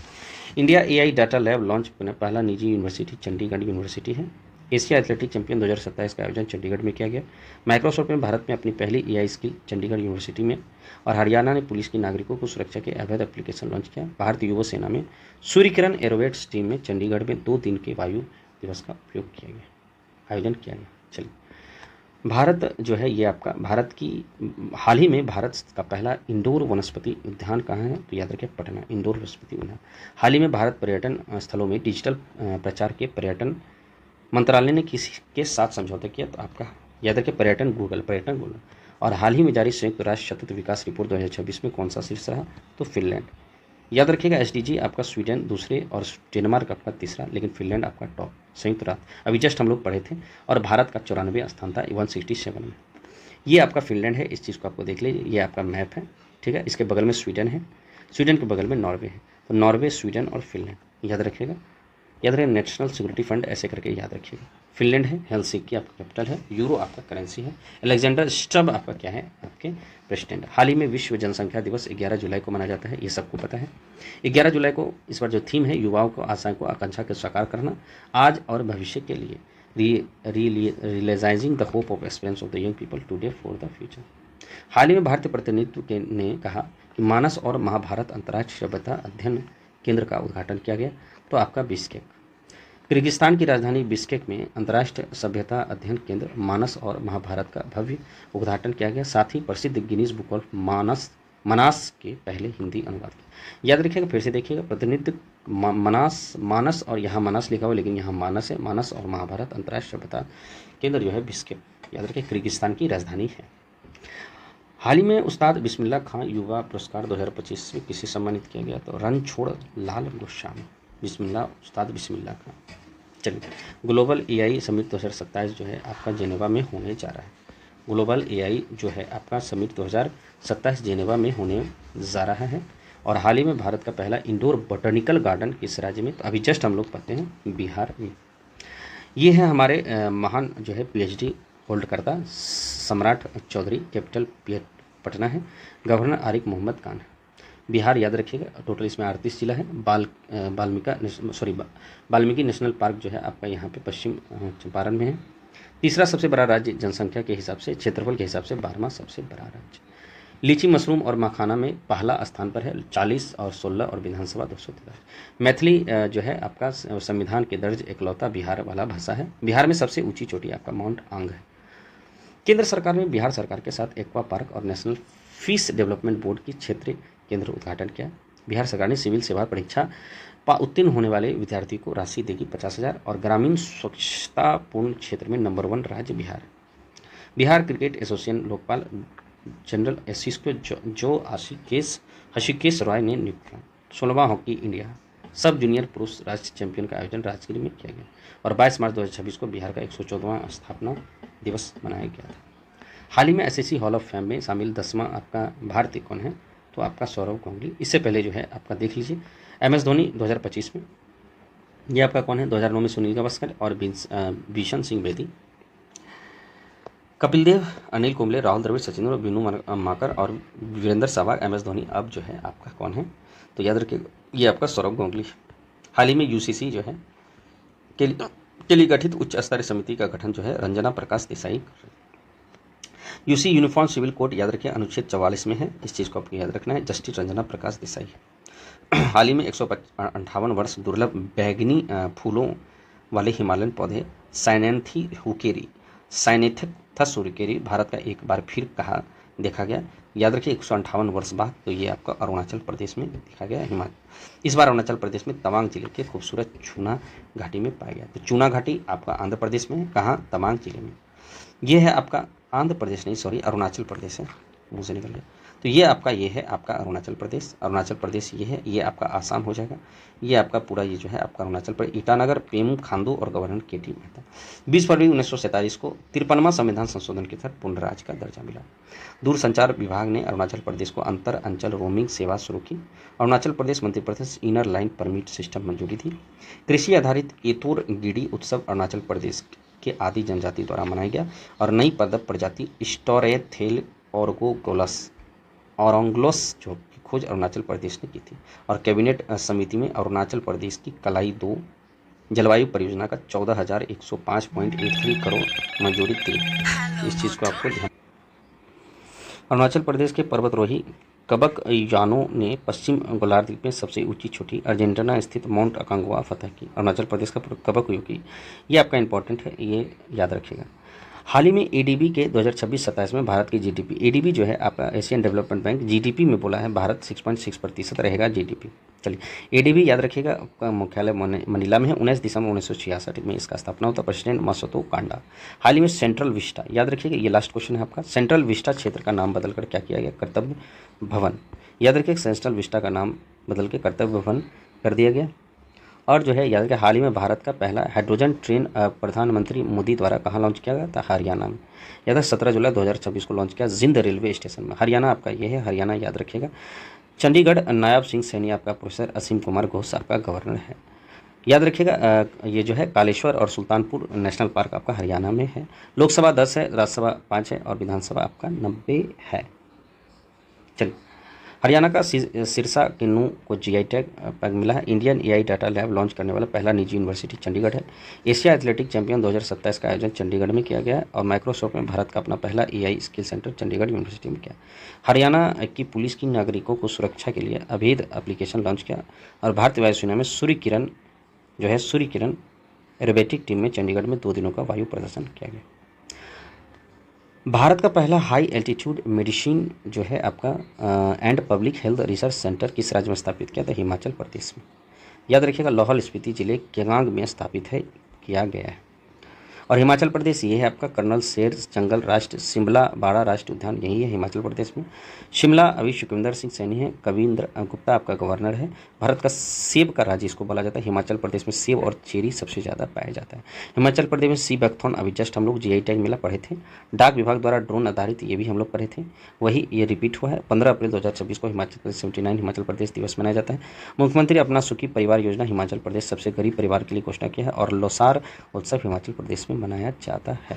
India AI data lab launch पहला निजी यूनिवर्सिटी चंडीगढ़ यूनिवर्सिटी है। एशिया एथलेटिक चैंपियन 2027 का आयोजन चंडीगढ़ में किया गया। माइक्रोसॉफ्ट ने भारत में अपनी पहली एआई स्किल चंडीगढ़ यूनिवर्सिटी में। और हरियाणा ने पुलिस की नागरिकों को सुरक्षा के अवैध एप्लीकेशन लॉन्च किया। भारतीय युवा सेना में सूर्यकिरण एरोवेट्स टीम में चंडीगढ़ में 2 दिन के वायु दिवस का उपयोग किया गया, आयोजन किया गया। चलिए, भारत जो है ये आपका भारत की हाल ही में भारत का पहला इंडोर वनस्पति उद्यान कहाँ है, तो याद रखिए पटना इंडोर वनस्पति उद्यान। हाल ही में भारत पर्यटन स्थलों में डिजिटल प्रचार के पर्यटन मंत्रालय ने किसी के साथ समझौता किया, तो आपका याद रखिए पर्यटन गूगल। और हाल ही में जारी संयुक्त राष्ट्र सतत विकास रिपोर्ट 2026 में कौन सा शीर्ष रहा, तो फिनलैंड। याद रखिएगा एसडीजी आपका स्वीडन दूसरे और डेनमार्क आपका तीसरा, लेकिन फिनलैंड आपका टॉप संयुक्त राष्ट्र अभी जस्ट हम लोग पढ़े थे। और भारत का 94 स्थान था 167 में। ये आपका फिनलैंड है, इस चीज़ को आपको देख लीजिए, ये आपका मैप है, ठीक है। इसके बगल में स्वीडन है, स्वीडन के बगल में नॉर्वे है, तो नॉर्वे, स्वीडन और फिनलैंड याद रखिएगा। नेशनल सिक्योरिटी फंड ऐसे करके याद रखिएगा। फिनलैंड है, हेलसिंकी आपका कैपिटल है, यूरो आपका करेंसी है, अलेक्जेंडर स्टब आपका क्या है, आपके प्रेसिडेंट। हाल ही में विश्व जनसंख्या दिवस 11 जुलाई को मनाया जाता है, ये सबको पता है। 11 जुलाई को इस बार जो थीम है युवाओं को आशाएं को आकांक्षा को साकार करना आज और भविष्य के लिए, realising the hope of experience of the young people today for the future. हाल ही में भारतीय प्रतिनिधित्व ने कहा कि मानस और महाभारत अंतर्राष्ट्रीय सभ्यता अध्ययन केंद्र का उद्घाटन किया गया, तो आपका बिश्केक। किर्गिस्तान की राजधानी बिश्केक में अंतर्राष्ट्रीय सभ्यता अध्ययन केंद्र मानस और महाभारत का भव्य उद्घाटन किया गया। साथ ही प्रसिद्ध गिनीज बुक ऑफ मनास के पहले हिंदी अनुवाद किया। याद रखिएगा, फिर से देखिएगा, प्रतिनिधित्व मानस और यहाँ मानस लिखा हुआ, लेकिन यहाँ मानस है। मानस और महाभारत अंतर्राष्ट्रीय सभ्यता केंद्र जो है बिश्केक, याद रखिए किर्गिस्तान की राजधानी है। हाल ही में उस्ताद बिस्मिल्लाह खां युवा पुरस्कार 2025 में किसे सम्मानित किया गया, तो रणछोड़ लाल गोस्वामी, उस्ताद बिस्मिल्लाह खां। चलिए, ग्लोबल एआई समिट 2027 जो है आपका जेनेवा में होने जा रहा है। ग्लोबल एआई जो है आपका समिट 2027 जेनेवा में होने जा रहा है। और हाल ही में भारत का पहला इंडोर बोटैनिकल गार्डन किस राज्य में, तो अभी जस्ट हम लोग पढ़ते हैं बिहार में। ये है हमारे महान जो है पीएचडी होल्ड करता सम्राट चौधरी, कैपिटल पटना है, गवर्नर आरिफ मोहम्मद खान है। बिहार याद रखिएगा, टोटल इसमें 38 जिला है। वाल्मीकि नेशनल पार्क जो है आपका यहाँ पे पश्चिम चंपारण में है। तीसरा सबसे बड़ा राज्य जनसंख्या के हिसाब से, क्षेत्रफल के हिसाब से 12वां सबसे बड़ा राज्य। लीची, मशरूम और मखाना में पहला स्थान पर है 40 और 16 और विधानसभा 213। मैथिली जो है आपका संविधान के दर्ज एकलौता बिहार वाला भाषा है। बिहार में सबसे ऊंची चोटी आपका माउंट आंग है। केंद्र सरकार ने बिहार सरकार के साथ एक्वा पार्क और नेशनल फिश डेवलपमेंट बोर्ड की क्षेत्रीय केंद्र उद्घाटन किया। बिहार सरकार ने सिविल सेवा परीक्षा उत्तीर्ण होने वाले विद्यार्थी को राशि देगी 50,000 और ग्रामीण स्वच्छतापूर्ण क्षेत्र में नंबर 1 राज्य Bihar. Bihar cricket association Lokpal general एसिस को जो हशिकेश रॉय ने नियुक्त किया। 16वां हॉकी इंडिया सब जूनियर पुरुष राष्ट्रीय चैंपियन का आयोजन राजगीर में किया गया और 22 मार्च 2026 को बिहार का 114वां स्थापना दिवस मनाया गया था। हाल ही में एसएससी हॉल ऑफ फेम में शामिल 10वां आपका भारतीय कौन है, तो आपका सौरव गांगुली। इससे पहले जो है आपका देख लीजिए MS धोनी 2025 में, ये आपका कौन है, 2009 में सुनील गावस्कर और बिशन सिंह बेदी। कपिल देव, अनिल कुंबले, राहुल द्रविड़, सचिन विनू माकर और वीरेंद्र सहवाग। MS धोनी अब जो है आपका कौन है, तो याद रखिए ये आपका सौरव गांगुली। हाल ही में UCC जो है के लिए गठित उच्च स्तरीय समिति का गठन जो है रंजना प्रकाश देसाई कर रहे। UC यूनिफॉर्म सिविल कोड याद रखिए अनुच्छेद 44 में है, इस चीज़ को आपको याद रखना है। जस्टिस रंजना प्रकाश देसाई है। हाल ही में 158 वर्ष दुर्लभ बैगनी फूलों वाले हिमालयन पौधे साइनेंथस हुकेरी भारत का एक बार फिर कहा देखा गया। याद रखिए 158 वर्ष बाद। तो ये आपका अरुणाचल प्रदेश में देखा गया हिमाचल। इस बार अरुणाचल प्रदेश में तवांग जिले के खूबसूरत चूना घाटी में पाया गया। तो चूना घाटी आपका आंध्र प्रदेश में है, कहाँ, तवांग जिले में। ये है आपका आंध्र प्रदेश नहीं, सॉरी, अरुणाचल प्रदेश है, मुँह से निकल गया। तो ये आपका, ये है आपका अरुणाचल प्रदेश। अरुणाचल प्रदेश ये है, ये आपका आसाम हो जाएगा। ये आपका पूरा ये जो है आपका अरुणाचल प्रदेश, ईटानगर, पेमू खांडू और गवर्नर केटी मेहता। 20 फरवरी 1947 को 53वां संविधान संशोधन के तहत पूर्ण राज्य का दर्जा मिला। दूरसंचार विभाग ने अरुणाचल प्रदेश को अंतर अंचल रोमिंग सेवा शुरू की। Arunachal Pradesh Madhya Pradesh inner line permit system मंजूरी थी। कृषि आधारित एतोर गिडी उत्सव अरुणाचल प्रदेश के आदि जनजाति द्वारा मनाया गया और नई पादप प्रजाति स्टोरेथेल ऑरोंग्लोस जो की खोज अरुणाचल प्रदेश ने की थी। और कैबिनेट समिति में अरुणाचल प्रदेश की कलाई 2 जलवायु परियोजना का 14,105.83 करोड़ मंजूरी थी। इस चीज़ को आपको ध्यान। अरुणाचल प्रदेश के पर्वतरोही कबक यानो ने पश्चिम गोलार्ध में सबसे ऊंची चोटी अर्जेंटीना स्थित माउंट अकांगुआ फतह की। अरुणाचल प्रदेश का कबक योगी, ये आपका इंपॉर्टेंट है, ये याद रखिएगा। हाल ही में एडीबी के 2026-27 में भारत की जीडीपी, एडीबी जो है आपका एशियन डेवलपमेंट बैंक, जीडीपी में बोला है भारत 6.6% रहेगा जीडीपी। चलिए एडीबी याद रखिएगा, आपका मुख्यालय मनीला में है। 19 दिसंबर 1966 में इसका स्थापना होता। प्रेसिडेंट मासोतो कांडा। हाल ही में सेंट्रल विस्टा, याद रखिएगा, ये लास्ट क्वेश्चन है आपका। सेंट्रल विस्टा क्षेत्र का नाम बदलकर क्या किया गया, कर्तव्य भवन। याद रखिए सेंट्रल विस्टा का नाम बदल के कर्तव्य भवन कर दिया गया। और जो है याद रखिए हाल ही में भारत का पहला हाइड्रोजन ट्रेन प्रधानमंत्री मोदी द्वारा कहाँ लॉन्च किया गया था, हरियाणा में। याद है 17 जुलाई 2026 को लॉन्च किया जिंद रेलवे स्टेशन में। हरियाणा आपका ये है, हरियाणा याद रखिएगा। चंडीगढ़ नायब सिंह सैनी आपका प्रोफेसर असीम कुमार घोष आपका गवर्नर है। याद रखिएगा ये जो है कालेश्वर और सुल्तानपुर नेशनल पार्क आपका हरियाणा में है। लोकसभा 10 है, राज्यसभा 5 है और विधानसभा आपका 90 है। चलिए हरियाणा का सिरसा किन्नू को जीआई टैग मिला है। Indian AI data lab launch करने वाला पहला निजी यूनिवर्सिटी चंडीगढ़ है। एशिया एथलेटिक चैंपियन 2027 का आयोजन चंडीगढ़ में किया गया है। और माइक्रोसॉफ्ट में भारत का अपना पहला AI skill centre Chandigarh university में किया। हरियाणा की पुलिस की नागरिकों को सुरक्षा के लिए अभेद एप्लीकेशन लॉन्च किया। और भारतीय वायुसेना में सूर्य किरण एरोबेटिक टीम में चंडीगढ़ में 2 दिनों का वायु प्रदर्शन किया गया। भारत का पहला हाई एल्टीट्यूड मेडिसिन जो है आपका and public health research centre किस राज्य में स्थापित किया था, हिमाचल प्रदेश में। याद रखिएगा लाहौल स्पीति जिले केलांग में स्थापित है, किया गया है। और हिमाचल प्रदेश ये है आपका कर्नल शेर जंगल राष्ट्र शिमला बाड़ा राष्ट्रीय उद्यान, यही है हिमाचल प्रदेश में। शिमला अभी सुखविंदर सिंह सैनी है, कविंद्र गुप्ता आपका गवर्नर है। भारत का सेब का राज्य इसको बोला जाता है। हिमाचल प्रदेश में सेब और चेरी सबसे ज़्यादा पाया जाता है। हिमाचल प्रदेश में सी बैकथॉन अभी जस्ट हम लोग जीआई टैग मिला पढ़े थे। डाक विभाग द्वारा ड्रोन आधारित ये भी हम लोग पढ़े थे, वही ये रिपीट हुआ है। 15 अप्रैल 2026 को हिमाचल प्रदेश 79 हिमाचल प्रदेश दिवस मनाया जाता है। मुख्यमंत्री अपना सुखी परिवार योजना हिमाचल प्रदेश सबसे गरीब परिवार के लिए घोषणा किया है। और लोसार उत्सव हिमाचल प्रदेश में मनाया जाता है।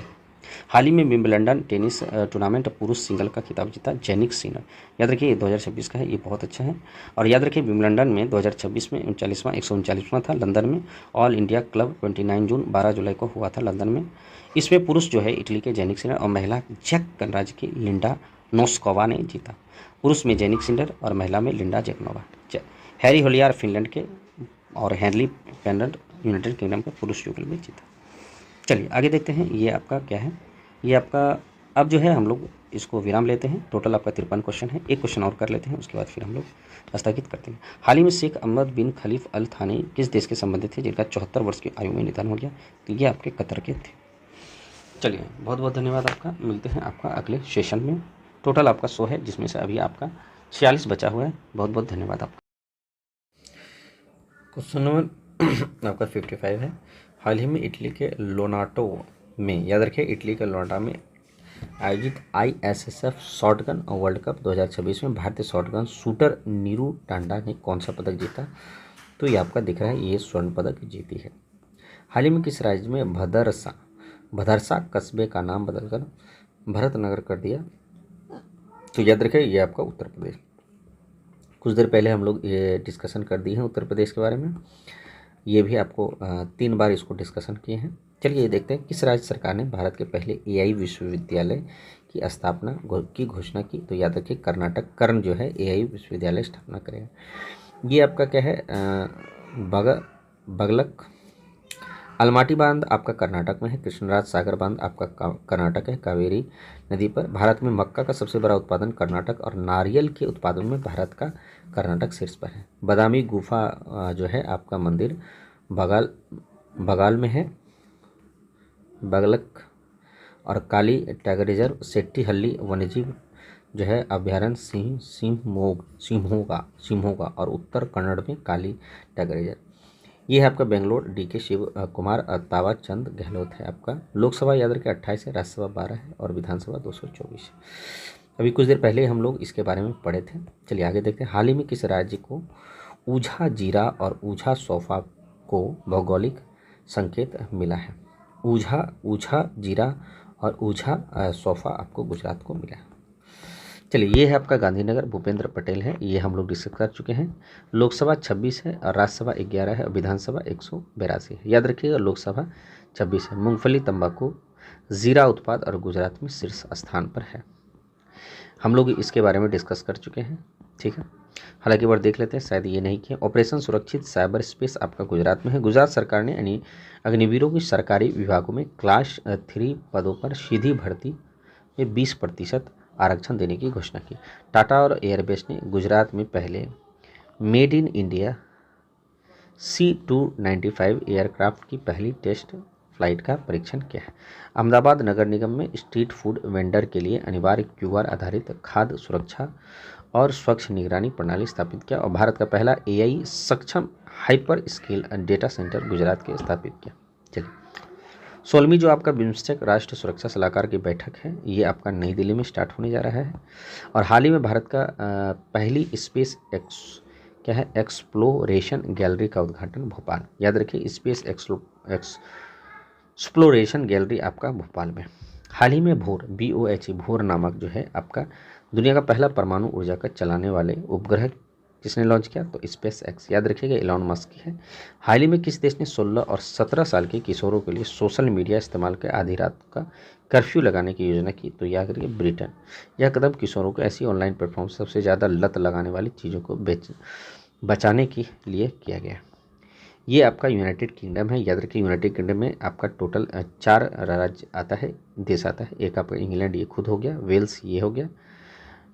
हाल ही में विंबलडन टेनिस टूर्नामेंट पुरुष सिंगल का खिताब जीता जैनिक सिनर। याद रखिए ये 2026 का है, ये बहुत अच्छा है। और याद रखिए विंबलडन में 2026 में 139वां था लंदन में। ऑल इंडिया क्लब 29 जून 12 जुलाई को हुआ था लंदन में। इसमें पुरुष जो है इटली के जैनिक सिनर और महिला चेक गणराज्य की लिंडा नोस्कोवा ने जीता। पुरुष में जैनिक सिनर और महिला में लिंडा जेकनोवा। हैरी होलियार फिनलैंड के और हेनली पेंडेंट यूनाइटेड किंगडम के पुरुष युगल में जीता। चलिए आगे देखते हैं, ये आपका क्या है, ये आपका अब जो है हम लोग इसको विराम लेते हैं। टोटल आपका 53 क्वेश्चन है, एक क्वेश्चन और कर लेते हैं, उसके बाद फिर हम लोग स्थगित करते हैं। हाल ही में शेख अहमद बिन खलीफ अल थानी किस देश के संबंधित थे जिनका 74 वर्ष की आयु में निधन हो गया, तो ये आपके कतर के थे। चलिए बहुत बहुत धन्यवाद आपका, मिलते हैं आपका अगले सेशन में। टोटल आपका 100 है जिसमें से अभी आपका 46 बचा हुआ है। बहुत बहुत धन्यवाद आपका। क्वेश्चन नंबर आपका 55 है। हाल ही में इटली के लोनाटो में, याद रखिए इटली के लोनाटा में आयोजित ISSF शॉटगन वर्ल्ड कप 2026 में भारतीय शॉटगन शूटर नीरू टांडा ने कौन सा पदक जीता, तो ये आपका दिख रहा है, ये स्वर्ण पदक जीती है। हाल ही में किस राज्य में भदरसा कस्बे का नाम बदलकर भरत नगर कर दिया, तो याद रखिए ये आपका उत्तर प्रदेश। कुछ देर पहले हम लोग ये डिस्कशन कर दिए हैं उत्तर प्रदेश के बारे में, ये भी आपको 3 बार इसको डिस्कशन किए हैं। चलिए ये देखते हैं किस राज्य सरकार ने भारत के पहले AI विश्वविद्यालय की स्थापना की घोषणा की, तो याद रखिए कर्नाटक कर्ण जो है AI विश्वविद्यालय स्थापना करेगा। ये आपका क्या है बगलक अलमाटी बांध आपका कर्नाटक में है। कृष्णराज सागर बांध आपका कर्नाटक है, कावेरी नदी पर। भारत में मक्का का सबसे बड़ा उत्पादन कर्नाटक और नारियल के उत्पादन में भारत का कर्नाटक शीर्ष पर है। बादामी गुफा जो है आपका मंदिर बगाल बगाल में है, बगलक। और काली टाइगर रिजर्व सेट्टीहल्ली वन्यजीव जो है अभ्यारण्य सिंहों का और उत्तर कन्नड़ में काली टाइगर रिजर्व। ये है आपका बेंगलोर। डीके शिव कुमार तावा चंद गहलोत है आपका। लोकसभा याद रखें 28 है, राज्यसभा 12 है और विधानसभा 224 है। अभी कुछ देर पहले हम लोग इसके बारे में पढ़े थे। चलिए आगे देखते हैं। हाल ही में किस राज्य को ऊझा जीरा और ऊझा सौफा को भौगोलिक संकेत मिला है? ऊझा जीरा और ऊझा सौफा आपको गुजरात को मिला है। चलिए ये है आपका गांधीनगर, भूपेंद्र पटेल है, ये हम लोग डिस्कस कर चुके हैं। लोकसभा 26 है और राज्यसभा 11 है और विधानसभा 182 है। याद रखिएगा लोकसभा 26 है। मूंगफली, तंबाकू, जीरा उत्पाद और गुजरात में शीर्ष स्थान पर है। हम लोग इसके बारे में डिस्कस कर चुके हैं, ठीक है। हालांकि एक बार देख लेते हैं, शायद ये नहीं किया। ऑपरेशन सुरक्षित साइबर स्पेस आपका गुजरात में है। गुजरात सरकार ने यानी अग्निवीरों की सरकारी विभागों में क्लास 3 पदों पर सीधी भर्ती में 20% आरक्षण देने की घोषणा की। टाटा और एयरबेस ने गुजरात में पहले made in India C295 aircraft की पहली टेस्ट फ्लाइट का परीक्षण किया है। अहमदाबाद नगर निगम में स्ट्रीट फूड वेंडर के लिए अनिवार्य QR आधारित खाद्य सुरक्षा और स्वच्छ निगरानी प्रणाली स्थापित किया और भारत का पहला AI सक्षम hyper scale data centre Gujarat के स्थापित किया। चलिए 16वीं जो आपका बिम्स्टेक राष्ट्रीय सुरक्षा सलाहकार की बैठक है, ये आपका नई दिल्ली में स्टार्ट होने जा रहा है। और हाल ही में भारत का पहली स्पेस एक्सप्लोरेशन गैलरी का उद्घाटन भोपाल। याद रखिए स्पेस एक्सप्लोरेशन गैलरी आपका भोपाल में। हाल ही में BOHE भोर नामक जो है आपका दुनिया का पहला परमाणु ऊर्जा का चलाने वाले उपग्रह किसने लॉन्च किया? तो स्पेस एक्स। याद रखिएगा एलॉन मस्क की है। हाल ही में किस देश ने 16 और 17 साल के किशोरों के लिए सोशल मीडिया इस्तेमाल के आधी रात का कर्फ्यू लगाने की योजना की? तो याद रखिए ब्रिटेन। यह कदम किशोरों को ऐसी ऑनलाइन प्लेटफॉर्म से सबसे ज़्यादा लत लगाने वाली चीज़ों को बचाने के लिए किया गया। ये आपका यूनाइटेड किंगडम है। याद रखिए यूनाइटेड किंगडम में आपका टोटल 4 राज्य आता है, देश आता है। एक आपका इंग्लैंड, ये खुद हो गया। वेल्स ये हो गया,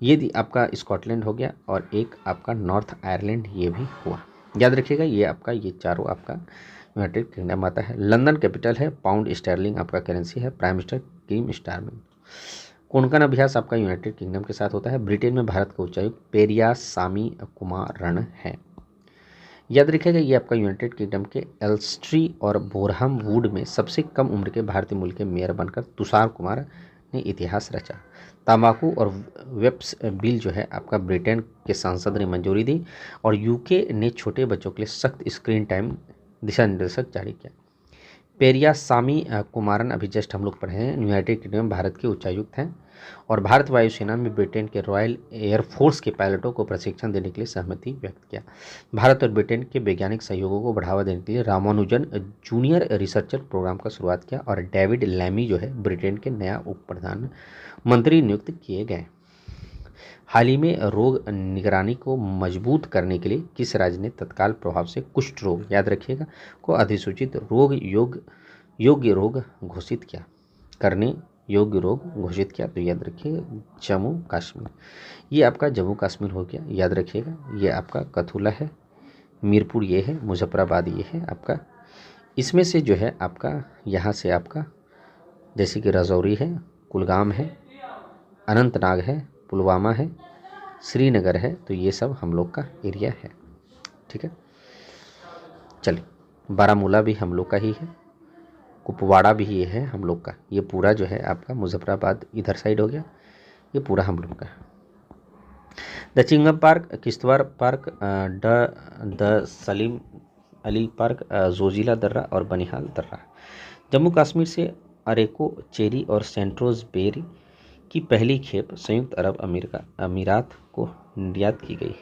ये आपका स्कॉटलैंड हो गया और एक आपका नॉर्थ आयरलैंड ये भी हुआ। याद रखिएगा ये आपका ये चारों आपका यूनाइटेड किंगडम आता है। लंदन कैपिटल है, पाउंड स्टर्लिंग आपका करेंसी है। प्राइम मिनिस्टर किम स्टारमर। कोंकण अभ्यास आपका यूनाइटेड किंगडम के साथ होता है। ब्रिटेन में भारत का उच्चायुक्त पेरियासामी कुमारन है। याद रखिएगा ये आपका यूनाइटेड किंगडम के एल्स्ट्री और बोरहम वुड में सबसे कम उम्र के भारतीय मूल के मेयर बनकर तुषार कुमार ने इतिहास रचा। तंबाकू और वेप्स बिल जो है आपका ब्रिटेन के सांसद ने मंजूरी दी और UK ने छोटे बच्चों के लिए सख्त स्क्रीन टाइम दिशा निर्देशक जारी किया। पेरियासामी कुमारन अभी जस्ट हम लोग पढ़े हैं, यूनाइटेड किंगडम भारत के उच्चायुक्त हैं और भारत वायुसेना में ब्रिटेन के रॉयल एयरफोर्स के पायलटों को प्रशिक्षण देने के लिए सहमति व्यक्त किया। भारत और ब्रिटेन के वैज्ञानिक सहयोगों को बढ़ावा देने के लिए रामानुजन जूनियर रिसर्चर प्रोग्राम का शुरुआत किया और डेविड लैमी जो है ब्रिटेन के नया उप प्रधानमंत्री नियुक्त किए गए। हाल ही में रोग निगरानी को मजबूत करने के लिए किस राज्य ने तत्काल प्रभाव से कुष्ठ रोग, याद रखिएगा, को अधिसूचित योग्य रोग घोषित किया? तो याद रखिए जम्मू कश्मीर। ये आपका जम्मू कश्मीर हो गया। याद रखिएगा ये आपका कथुला है, मीरपुर ये है, मुजफ्फराबाद ये है आपका। इसमें से जो है आपका यहाँ से आपका जैसे कि राजौरी है, कुलगाम है, अनंतनाग है, पुलवामा है, श्रीनगर है, तो ये सब हम लोग का एरिया है, ठीक है। चलिए बारामूला भी हम लोग का ही है, कुपवाड़ा भी ये है हम लोग का। ये पूरा जो है आपका मुजफ्फराबाद इधर साइड हो गया, ये पूरा हम लोग का है। Dachigam park, Kishtwar park, the Salim Ali park, Zojila दर्रा और बनिहाल दर्रा। जम्मू कश्मीर से अरेको चेरी और सेंट्रोज बेरी की पहली खेप संयुक्त अरब अमीरात को निर्यात की गई।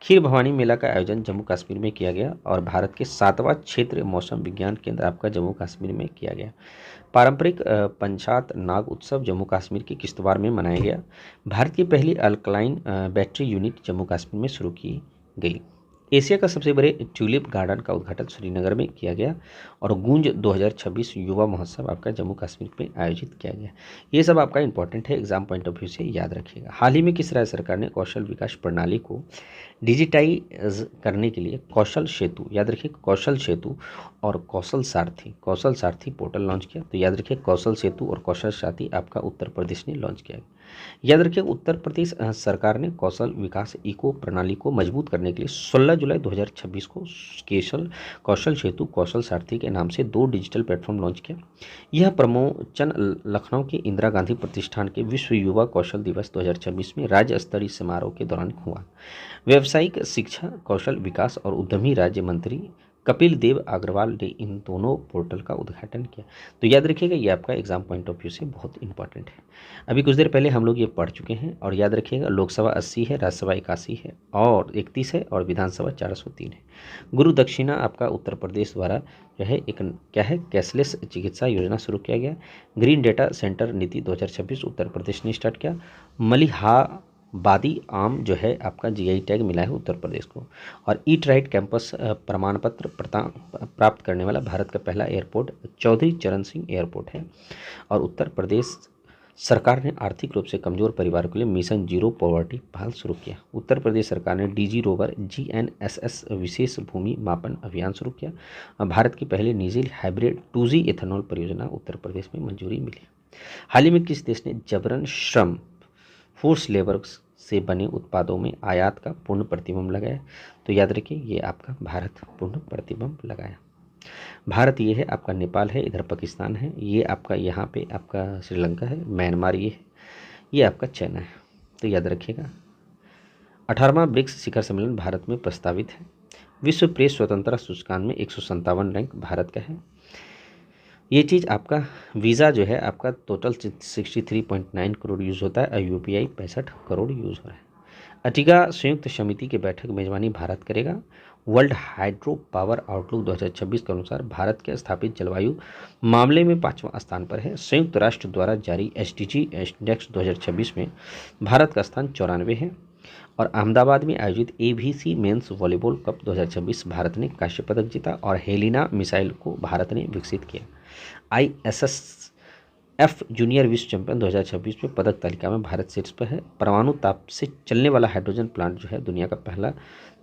खीर भवानी मेला का आयोजन जम्मू कश्मीर में किया गया और भारत के 7वां क्षेत्रीय मौसम विज्ञान केंद्र आपका जम्मू कश्मीर में किया गया। पारंपरिक पंचात नाग उत्सव जम्मू कश्मीर के किश्तवाड़ में मनाया गया। भारत की पहली alkaline battery unit Jammu Kashmir में शुरू की गई। एशिया का सबसे बड़े ट्यूलिप गार्डन का उद्घाटन श्रीनगर में किया गया। और गूंज 2026 युवा महोत्सव आपका जम्मू कश्मीर में आयोजित किया गया। ये सब आपका इंपॉर्टेंट है, एग्जाम पॉइंट ऑफ व्यू से याद रखिएगा। हाल ही में किस राज्य सरकार ने कौशल विकास प्रणाली को डिजिटाइज करने के लिए कौशल सेतु, याद रखिए कौशल सेतु और कौशल सारथी पोर्टल लॉन्च किया? तो याद रखिए कौशल सेतु और कौशल सारथी आपका उत्तर प्रदेश ने लॉन्च किया। याद रखिए उत्तर प्रदेश सरकार ने कौशल विकास इको प्रणाली को मजबूत करने के लिए 16 जुलाई 2026 को कौशल सेतु कौशल सारथी के नाम से 2 डिजिटल प्लेटफॉर्म लॉन्च किया। यह प्रमोचन लखनऊ के इंदिरा गांधी प्रतिष्ठान के विश्व युवा कौशल दिवस 2026 में राज्य स्तरीय समारोह के दौरान हुआ। व्यावसायिक शिक्षा, कौशल विकास और उद्यमी राज्य मंत्री कपिल देव अग्रवाल ने इन दोनों पोर्टल का उद्घाटन किया। तो याद रखिएगा ये आपका एग्जाम पॉइंट ऑफ व्यू से बहुत इंपॉर्टेंट है। अभी कुछ देर पहले हम लोग ये पढ़ चुके हैं। और याद रखिएगा लोकसभा 80 है, राज्यसभा 81 है और 31 है और विधानसभा 403 है। गुरु दक्षिणा आपका उत्तर प्रदेश द्वारा जो है एक क्या है, कैशलेस चिकित्सा योजना शुरू किया गया। ग्रीन डेटा सेंटर नीति 2026 उत्तर प्रदेश ने स्टार्ट किया। मलिहाबादी आम जो है आपका जीआई टैग मिला है उत्तर प्रदेश को। और ईट राइट कैंपस प्रमाण पत्र प्राप्त करने वाला भारत का पहला एयरपोर्ट चौधरी चरण सिंह एयरपोर्ट है। और उत्तर प्रदेश सरकार ने आर्थिक रूप से कमजोर परिवारों के लिए मिशन जीरो पॉवर्टी पहल शुरू किया। उत्तर प्रदेश सरकार ने डीजी रोवर GNSS विशेष भूमि मापन अभियान शुरू किया। भारत की पहली निजी हाइब्रिड 2G एथेनॉल परियोजना उत्तर प्रदेश में मंजूरी मिली। हाल ही में किस देश ने जबरन श्रम फोर्स लेबर से बने उत्पादों में आयात का पूर्ण प्रतिबंध लगाया? तो याद रखिए ये आपका भारत पूर्ण प्रतिबंध लगाया। भारत ये है, आपका नेपाल है, इधर पाकिस्तान है, ये आपका यहाँ पे आपका श्रीलंका है, म्यांमार ये है, ये आपका चाइना है। तो याद रखिएगा 18वां ब्रिक्स शिखर सम्मेलन भारत में प्रस्तावित है। विश्व प्रेस स्वतंत्रता सूचकांक में 157 रैंक भारत का है। ये चीज़ आपका वीज़ा जो है आपका टोटल 63.9 करोड़ यूज़ होता है और UPI 65 करोड़ यूज़ हो रहा है। अटिगा संयुक्त समिति की बैठक मेजबानी भारत करेगा। वर्ल्ड हाइड्रो पावर आउटलुक 2026 के अनुसार भारत के स्थापित जलवायु मामले में 5वां स्थान पर है। संयुक्त राष्ट्र द्वारा जारी SDG इंडेक्स 2026 में भारत का स्थान 94 है। और अहमदाबाद में आयोजित ABC men's volleyball cup 2026 Bharat ने कांस्य पदक जीता और हेलिना मिसाइल को भारत ने विकसित किया। ISSF जूनियर विश्व चैंपियन 2026 में पदक तालिका में भारत शीर्ष पर है। परमाणु ताप से चलने वाला हाइड्रोजन प्लांट जो है दुनिया का पहला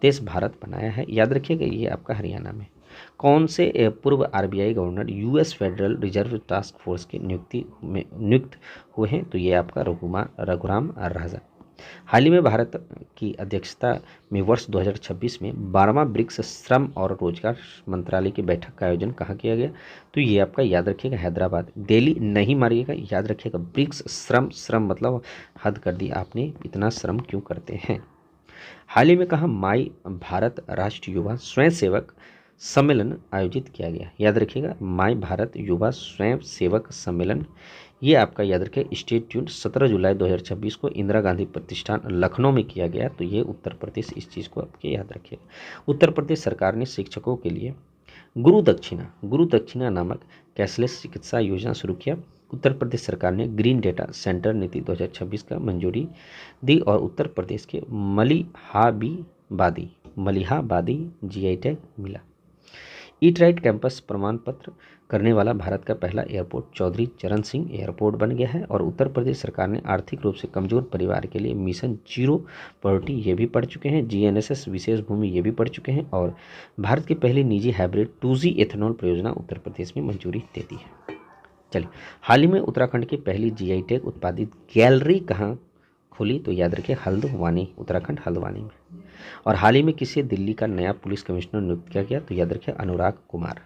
देश भारत बनाया है। याद रखिएगा ये आपका हरियाणा में। कौन से पूर्व RBI governor US federal reserve task force के नियुक्त हुए हैं? तो ये आपका रघुराम राजा। हाल ही में भारत की अध्यक्षता में वर्ष 2026 में 12वां ब्रिक्स श्रम और रोजगार मंत्रालय की बैठक का आयोजन कहाँ किया गया? तो ये आपका याद रखिएगा हैदराबाद, दिल्ली नहीं मारिएगा, याद रखिएगा ब्रिक्स श्रम मतलब हद कर दी आपने, इतना श्रम क्यों करते हैं। हाल ही में कहा माई भारत राष्ट्रीय युवा स्वयं सेवक सम्मेलन आयोजित किया गया। याद रखिएगा माई भारत युवा स्वयं सेवक सम्मेलन ये आपका याद रखिए स्टे ट्यून्ड 17 जुलाई 2026 को इंदिरा गांधी प्रतिष्ठान लखनऊ में किया गया। तो ये उत्तर प्रदेश इस चीज़ को आपके याद रखिएगा। उत्तर प्रदेश सरकार ने शिक्षकों के लिए गुरु दक्षिणा नामक कैशलेस चिकित्सा योजना शुरू किया। उत्तर प्रदेश सरकार ने ग्रीन डेटा सेंटर नीति 2026 का मंजूरी दी और उत्तर प्रदेश के मलिहाबादी GI टैग मिला। ईट राइट कैंपस प्रमाण पत्र करने वाला भारत का पहला एयरपोर्ट चौधरी चरण सिंह एयरपोर्ट बन गया है। और उत्तर प्रदेश सरकार ने आर्थिक रूप से कमजोर परिवार के लिए मिशन जीरो पॉवर्टी ये भी पढ़ चुके हैं। GNSS विशेष भूमि ये भी पढ़ चुके हैं। और भारत की पहली निजी हाइब्रिड 2G एथेनॉल परियोजना उत्तर प्रदेश में मंजूरी देती है। चलिए हाल ही में उत्तराखंड की पहली GI टैग उत्पादित गैलरी कहाँ खुली? तो याद रखिए हल्द्वानी, उत्तराखंड हल्द्वानी में। और हाल ही में किसे दिल्ली का नया पुलिस कमिश्नर नियुक्त किया गया? तो याद रखिए अनुराग कुमार,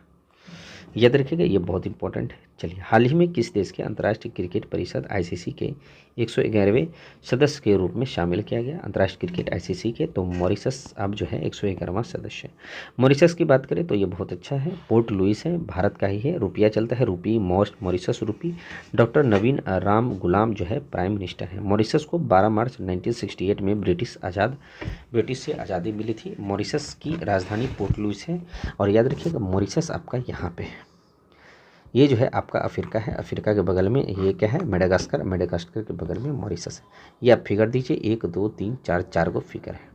याद रखिएगा ये बहुत इंपॉर्टेंट है। चलिए हाल ही में किस देश के अंतर्राष्ट्रीय क्रिकेट परिषद ICC के 111वें सदस्य के रूप में शामिल किया गया? अंतर्राष्ट्रीय क्रिकेट ICC के तो मॉरिशस अब जो है 111वां सदस्य। मॉरिशस की बात करें तो ये बहुत अच्छा है, पोर्ट लुइस है, भारत का ही है, रुपया चलता है रूपी, मॉरिशस रूपी। डॉक्टर नवीन राम गुलाम जो है प्राइम मिनिस्टर है। मॉरिशस को 12 मार्च 1968 में ब्रिटिश से आज़ादी मिली थी। मॉरिशस की राजधानी पोर्ट लुइस है। और याद रखिएगा मॉरिशस आपका यहाँ पे है, ये जो है आपका अफ्रीका है, अफ्रीका के बगल में ये क्या है मेडागास्कर, मेडागास्कर के बगल में मॉरिशस है। ये आप फिगर दीजिए 1 2 3 4 4 गो फिगर है,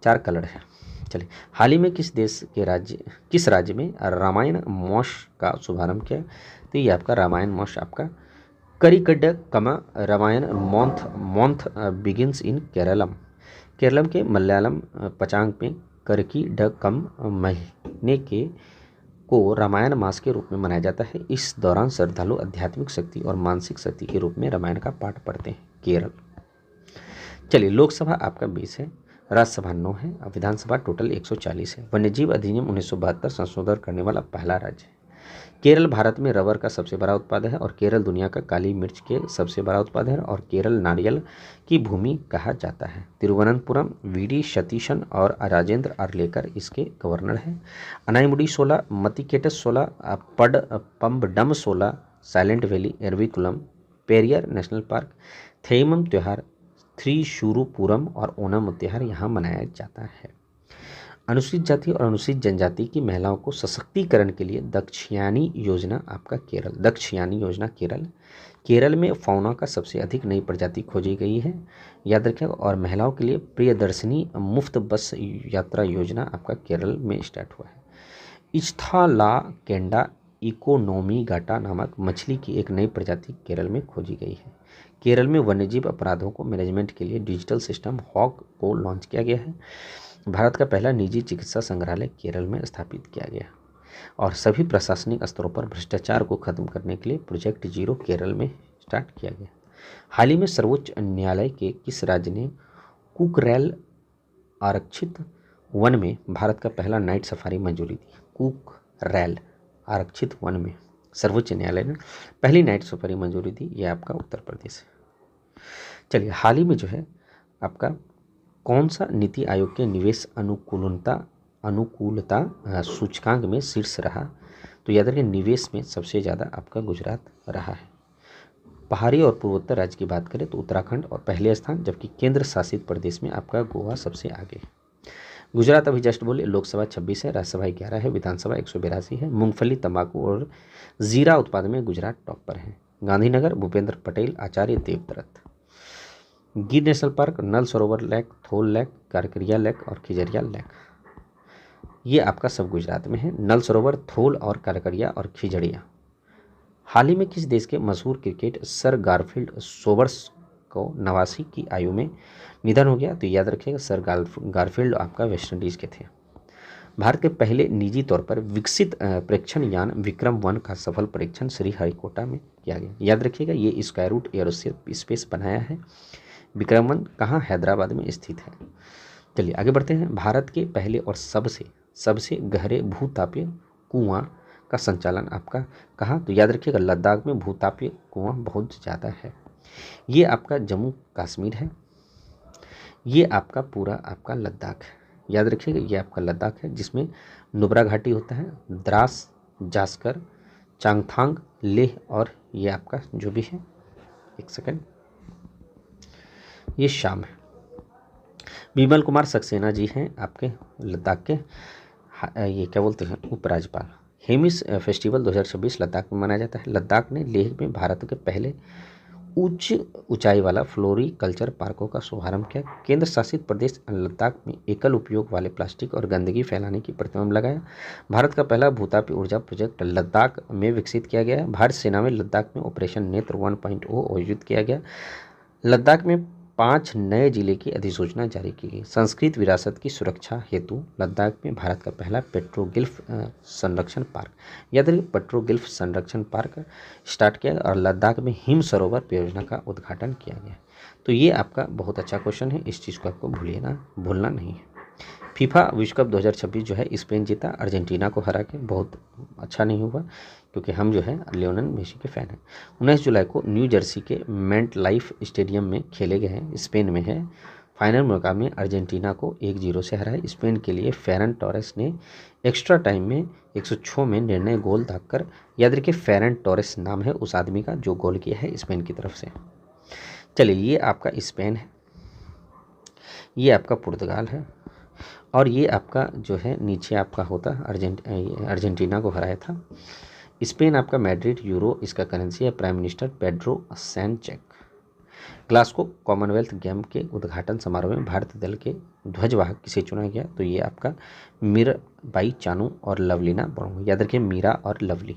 4 कलर है। चलिए, हाल ही में किस राज्य में रामायण मॉस का शुभारंभ किया? तो ये आपका रामायण मॉस आपका करिकड्डकम रामायण मॉन्थ बिगिंस इन केरलम। केरलम के मलयालम पचांग में करकीडकम महीने के को रामायण मास के रूप में मनाया जाता है। इस दौरान श्रद्धालु आध्यात्मिक शक्ति और मानसिक शक्ति के रूप में रामायण का पाठ पढ़ते हैं। केरल। चलिए, लोकसभा आपका 20 है, राज्यसभा 9 है, और विधानसभा टोटल 140 है। वन्यजीव अधिनियम 1972 संशोधन करने वाला पहला राज्य है। केरल भारत में रबर का सबसे बड़ा उत्पादक है, और केरल दुनिया का काली मिर्च के सबसे बड़ा उत्पादक है, और केरल नारियल की भूमि कहा जाता है। तिरुवनंतपुरम वीडी सतीशन और राजेंद्र आर्लेकर इसके गवर्नर हैं। Anamudi 16, Mathikettan 16, Pambadum 16, silent valley, Eravikulam, Periyar national park, Theyyam त्यौहार, थ्रीशुरुपुरम और ओणम त्यौहार यहाँ मनाया जाता है। अनुसूचित जाति और अनुसूचित जनजाति की महिलाओं को सशक्तिकरण के लिए दक्षयानी योजना आपका केरल। दक्षयानी योजना केरल। केरल में फाउना का सबसे अधिक नई प्रजाति खोजी गई है, याद रखें। और महिलाओं के लिए प्रियदर्शनी मुफ्त बस यात्रा योजना आपका केरल में स्टार्ट हुआ है। इस्थालाकेंडा इकोनोमीगाटा नामक मछली की एक नई प्रजाति केरल में खोजी गई है। केरल में वन्यजीव अपराधों को मैनेजमेंट के लिए डिजिटल सिस्टम हॉक को लॉन्च किया गया है। भारत का पहला निजी चिकित्सा संग्रहालय केरल में स्थापित किया गया, और सभी प्रशासनिक स्तरों पर भ्रष्टाचार को खत्म करने के लिए प्रोजेक्ट जीरो केरल में स्टार्ट किया गया। हाल ही में सर्वोच्च न्यायालय के किस राज्य ने कुकरैल आरक्षित वन में भारत का पहला नाइट सफारी मंजूरी दी? कुकरैल आरक्षित वन में सर्वोच्च न्यायालय ने पहली नाइट सफारी मंजूरी दी, यह आपका उत्तर प्रदेश है। चलिए, हाल ही में जो है आपका कौन सा नीति आयोग के निवेश अनुकूलता सूचकांक में शीर्ष रहा? तो याद रखें, निवेश में सबसे ज़्यादा आपका गुजरात रहा है। पहाड़ी और पूर्वोत्तर राज्य की बात करें तो उत्तराखंड और पहले स्थान, जबकि केंद्र शासित प्रदेश में आपका गोवा सबसे आगे। गुजरात अभी जस्ट बोले, लोकसभा 26 है, राज्यसभा 11 है, विधानसभा 182 है। मूंगफली, तंबाकू और जीरा उत्पादन में गुजरात टॉप पर है। गांधीनगर, भूपेंद्र पटेल, आचार्य देवव्रत। गिर नेशनल पार्क, नल सरोवर लेक, थोल लेक, कारकरिया लेक और खिजरिया लेक, ये आपका सब गुजरात में है। नल सरोवर, थोल और कारकरिया और खिजड़िया। हाल ही में किस देश के मशहूर क्रिकेट सर गारफील्ड सोबर्स को 89 की आयु में निधन हो गया? तो याद रखिएगा, सर गारफील्ड आपका वेस्ट इंडीज़ के थे। भारत के पहले निजी तौर पर विकसित प्रेक्षण यान विक्रम 1 का सफल परीक्षण श्रीहरिकोटा में किया गया। याद रखिएगा, ये स्काईरूट एरोस्पेस बनाया है। विक्रम 1 कहाँ? हैदराबाद में स्थित है। चलिए आगे बढ़ते हैं। भारत के पहले और सबसे गहरे भूतापीय कुआं का संचालन आपका कहाँ? तो याद रखिएगा, लद्दाख में भूतापीय कुआं बहुत ज़्यादा है। ये आपका जम्मू कश्मीर है, ये आपका पूरा आपका लद्दाख है। याद रखिएगा, ये आपका लद्दाख है, जिसमें नुब्रा घाटी होता है, द्रास, जास्कर, चांगथांग, लेह, और ये आपका जो भी है, एक सेकंड, ये शाम है। विमल कुमार सक्सेना जी हैं आपके लद्दाख के ये क्या बोलते हैं, उपराज्यपाल। हेमिस फेस्टिवल 2026 लद्दाख में मनाया जाता है। लद्दाख ने लेह में भारत के पहले उच्च ऊंचाई वाला फ्लोरिकल्चर पार्कों का शुभारंभ किया। केंद्र शासित प्रदेश लद्दाख में एकल उपयोग वाले प्लास्टिक और गंदगी फैलाने की प्रतिबंध लगाया। भारत का पहला भूतापीय ऊर्जा प्रोजेक्ट लद्दाख में विकसित किया गया है। भारतीय सेना में लद्दाख में ऑपरेशन नेत्र 1.0 आयोजित किया गया। लद्दाख में 5 नए जिले की अधिसूचना जारी की गई। संस्कृत विरासत की सुरक्षा हेतु लद्दाख में भारत का पहला पेट्रोगिल्फ संरक्षण पार्क, याद रखिए, पेट्रोगिल्फ संरक्षण पार्क स्टार्ट किया और लद्दाख में हिम सरोवर परियोजना का उद्घाटन किया गया। तो ये आपका बहुत अच्छा क्वेश्चन है, इस चीज़ को आपको भूलना नहीं है। फीफा विश्व कप 2026 जो है स्पेन जीता अर्जेंटीना को हरा के, बहुत अच्छा नहीं हुआ क्योंकि हम जो है लियोनेल मेसी के फ़ैन हैं। 19 जुलाई को न्यू जर्सी के मेंट लाइफ स्टेडियम में खेले गए हैं, स्पेन में है। फाइनल मुकाबले में अर्जेंटीना को 1-0 से हराया। स्पेन के लिए फेरन टोरेस ने एक्स्ट्रा टाइम में 106 में निर्णय गोल दागकर, याद रखिए फेरन टोरेस नाम है उस आदमी का जो गोल किया है स्पेन की तरफ से। चलिए, ये आपका स्पेन है, ये आपका पुर्तगाल है, और ये आपका जो है नीचे आपका होता अर्जेंटीना को हराया था। स्पेन आपका मैड्रिड, यूरो इसका करेंसी है। Prime minister Pedro Sanchez. Glasgow Commonwealth game के उद्घाटन समारोह में भारतीय दल के ध्वजवाहक किसे चुना गया? तो ये आपका मीराबाई चानू और लवलीना बोरगोहेन। याद रखिए, मीरा और लवली।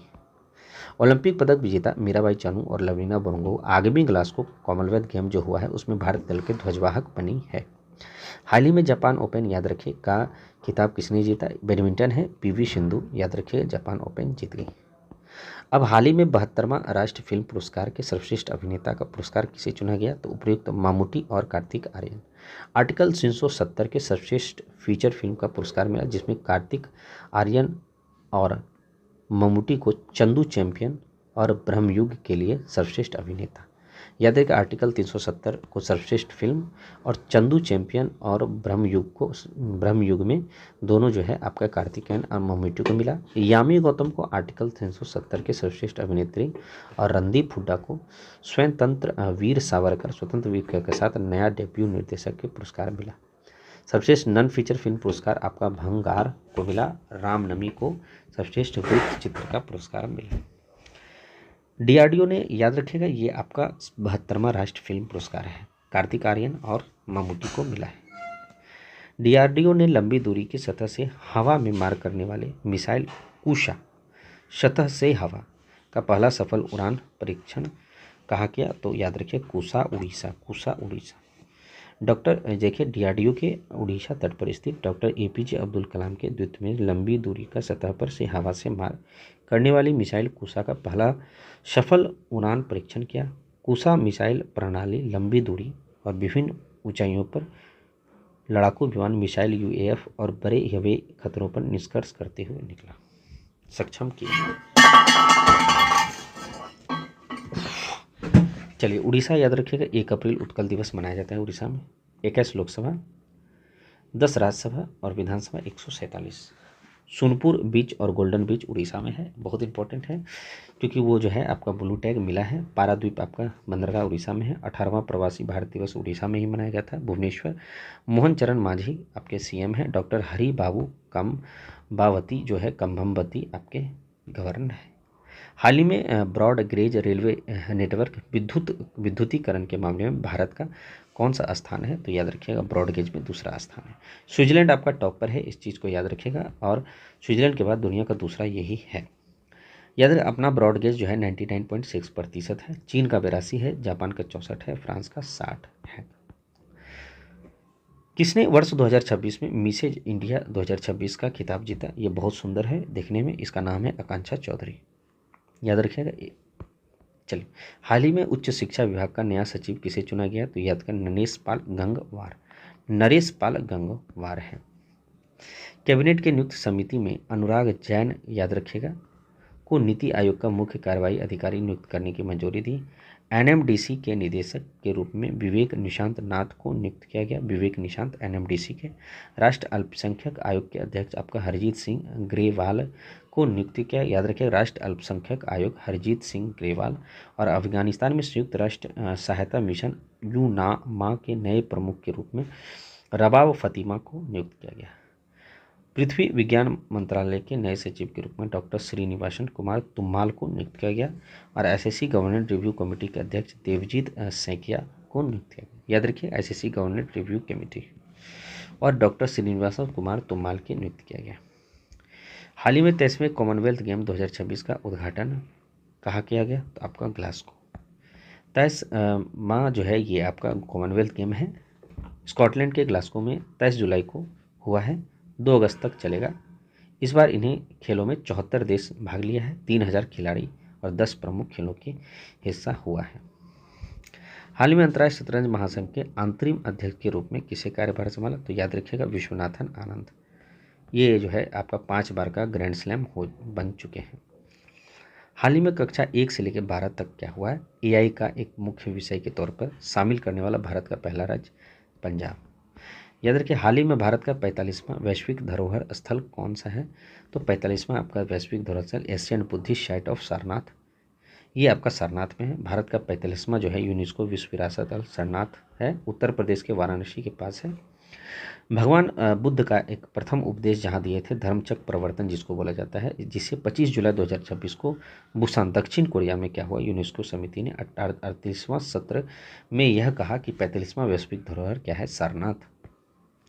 ओलंपिक पदक विजेता मीराबाई चानू और लवलीना बोरगोहेन आगामी ग्लासगो कॉमनवेल्थ गेम जो हुआ है उसमें भारतीय दल के ध्वजवाहक बनी है। हाल ही में जापान ओपन, याद रखिए, का खिताब किसने जीता? बैडमिंटन है पीवी सिंधु, याद रखिए, जापान ओपन जीत गई। अब हाल ही में 72वां राष्ट्रीय फिल्म पुरस्कार के सर्वश्रेष्ठ अभिनेता का पुरस्कार किसे चुना गया? तो उपयुक्त मामूटी और कार्तिक आर्यन। आर्टिकल 370 के सर्वश्रेष्ठ फीचर फिल्म का पुरस्कार मिला, जिसमें कार्तिक आर्यन और ममूटी को चंदू चैंपियन और ब्रह्मयुग के लिए सर्वश्रेष्ठ अभिनेता। याद है कि आर्टिकल 370 को सर्वश्रेष्ठ फिल्म और चंदू चैंपियन और ब्रह्मयुग में दोनों जो है आपका कार्तिकेयन और ममूटी को मिला। यामी गौतम को आर्टिकल 370 के सर्वश्रेष्ठ अभिनेत्री और रणदीप हुड्डा को स्वतंत्र वीर सावरकर स्वतंत्र वीर के साथ नया डेब्यू निर्देशक के पुरस्कार मिला। सर्वश्रेष्ठ नन फीचर फिल्म पुरस्कार आपका भंगार को मिला। रामनवमी को सर्वश्रेष्ठ वृत्त चित्र का पुरस्कार मिला। डीआरडीओ ने, याद रखिएगा, ये आपका 72वां राष्ट्रीय फिल्म पुरस्कार है। कार्तिक आर्यन और ममूटी को मिला है। डीआरडीओ ने लंबी दूरी की सतह से हवा में मार करने वाले मिसाइल कुशा सतह से हवा का पहला सफल उड़ान परीक्षण कहाँ किया? तो याद रखिए, कुसा उड़ीसा। डॉक्टर देखिए, डीआरडीओ के उड़ीसा तट पर स्थित डॉक्टर एपीजे अब्दुल कलाम के द्वीप में लंबी दूरी का सतह पर से हवा से मार करने वाली मिसाइल कुसा का पहला सफल उड़ान परीक्षण किया। कुसा मिसाइल प्रणाली लंबी दूरी और विभिन्न ऊंचाइयों पर लड़ाकू विमान, मिसाइल, यूएएफ और बड़े हवाई खतरों पर निष्कर्ष करते हुए निकला, सक्षम किया। चलिए, उड़ीसा याद रखिएगा, 1 अप्रैल उत्कल दिवस मनाया जाता है उड़ीसा में। 21 लोकसभा, 10 राज्यसभा और विधानसभा 147। सोनपुर बीच और गोल्डन बीच उड़ीसा में है, बहुत इंपॉर्टेंट है क्योंकि वो जो है आपका ब्लू टैग मिला है। पाराद्वीप आपका बंदरगाह उड़ीसा में है। 18वां प्रवासी भारत दिवस उड़ीसा में ही मनाया गया था, भुवनेश्वर। मोहन चरण मांझी आपके सीएम है। डॉक्टर हरि बाबू कम्बावती जो है कम्भमवती आपके गवर्नर है। हाल ही में ब्रॉड गेज रेलवे नेटवर्क विद्युतीकरण के मामले में भारत का कौन सा स्थान है? तो याद रखिएगा, ब्रॉड गेज में दूसरा स्थान है। स्विट्जरलैंड आपका टॉप पर है, इस चीज़ को याद रखिएगा, और स्विट्जरलैंड के बाद दुनिया का दूसरा यही है। याद रखें, अपना ब्रॉड गेज जो है 99.6% है। चीन का 82 है, जापान का 64 है, फ्रांस का 60 है। किसने वर्ष 2026 में मिसेज इंडिया 2026 का खिताब जीता? ये बहुत सुंदर है देखने में, इसका नाम है आकांक्षा चौधरी, याद रखिएगा। चलिए, हाल ही में उच्च शिक्षा विभाग का नया सचिव किसे चुना गया? तो याद कर नरेश पाल गंगवार है। कैबिनेट के नियुक्त समिति में अनुराग जैन, याद रखिएगा, को नीति आयोग का मुख्य कार्यवाही अधिकारी नियुक्त करने की मंजूरी दी। एनएमडीसी के निदेशक के रूप में विवेक निशांत नाथ को नियुक्त किया गया। विवेक निशांत एनएमडीसी के। राष्ट्रीय अल्पसंख्यक आयोग के अध्यक्ष आपका हरजीत सिंह ग्रेवाल को नियुक्त किया। याद रखिए, राष्ट्रीय अल्पसंख्यक आयोग हरजीत सिंह ग्रेवाल। और अफगानिस्तान में संयुक्त राष्ट्र सहायता मिशन यूनामा के नए प्रमुख के रूप में रबाब फतीमा को नियुक्त किया गया। पृथ्वी विज्ञान मंत्रालय के नए सचिव के रूप में डॉक्टर श्रीनिवासन कुमार तुम्माल को नियुक्त किया गया। और एसएससी गवर्नेंस रिव्यू कमेटी के अध्यक्ष देवजीत सैकिया को नियुक्त किया गया। याद रखिए, एसएससी गवर्नेंस रिव्यू कमेटी और डॉक्टर श्रीनिवासन कुमार तुम्माल के नियुक्त किया गया। हाल ही में 23वें कॉमनवेल्थ गेम 2026 का उद्घाटन कहाँ किया गया? तो आपका ग्लासगो। 23 माह जो है ये आपका कॉमनवेल्थ गेम है, स्कॉटलैंड के ग्लासगो में 23 जुलाई को हुआ है, 2 अगस्त तक चलेगा। इस बार इन्हें खेलों में 74 देश भाग लिया है, 3000 खिलाड़ी और 10 प्रमुख खेलों की हिस्सा हुआ है। हाल ही में अंतर्राष्ट्रीय शतरंज महासंघ के अंतरिम अध्यक्ष के रूप में किसे कार्यभार संभाला? तो याद रखिएगा, विश्वनाथन आनंद। ये जो है आपका 5 बार का ग्रैंड स्लैम बन चुके हैं। हाल ही में कक्षा 1 से लेकर 12 तक क्या हुआ है? एआई का एक मुख्य विषय के तौर पर शामिल करने वाला भारत का पहला राज्य पंजाब। याद रखिए, हाल ही में भारत का 45वां वैश्विक धरोहर स्थल कौन सा है? तो 45वां आपका वैश्विक धरोहर स्थल Asian Buddhist site of Sarnath, ये आपका सारनाथ में है। भारत का 45वां जो है यूनेस्को विश्व विरासत स्थल सारनाथ है, उत्तर प्रदेश के वाराणसी के पास है। भगवान बुद्ध का एक प्रथम उपदेश जहाँ दिए थे धर्मचक्र प्रवर्तन जिसको बोला जाता है, जिसे 25 जुलाई 2026 को बुसान दक्षिण कोरिया में क्या हुआ, यूनेस्को समिति ने 38वां सत्र में यह कहा कि 45वां वैश्विक धरोहर क्या है, सारनाथ।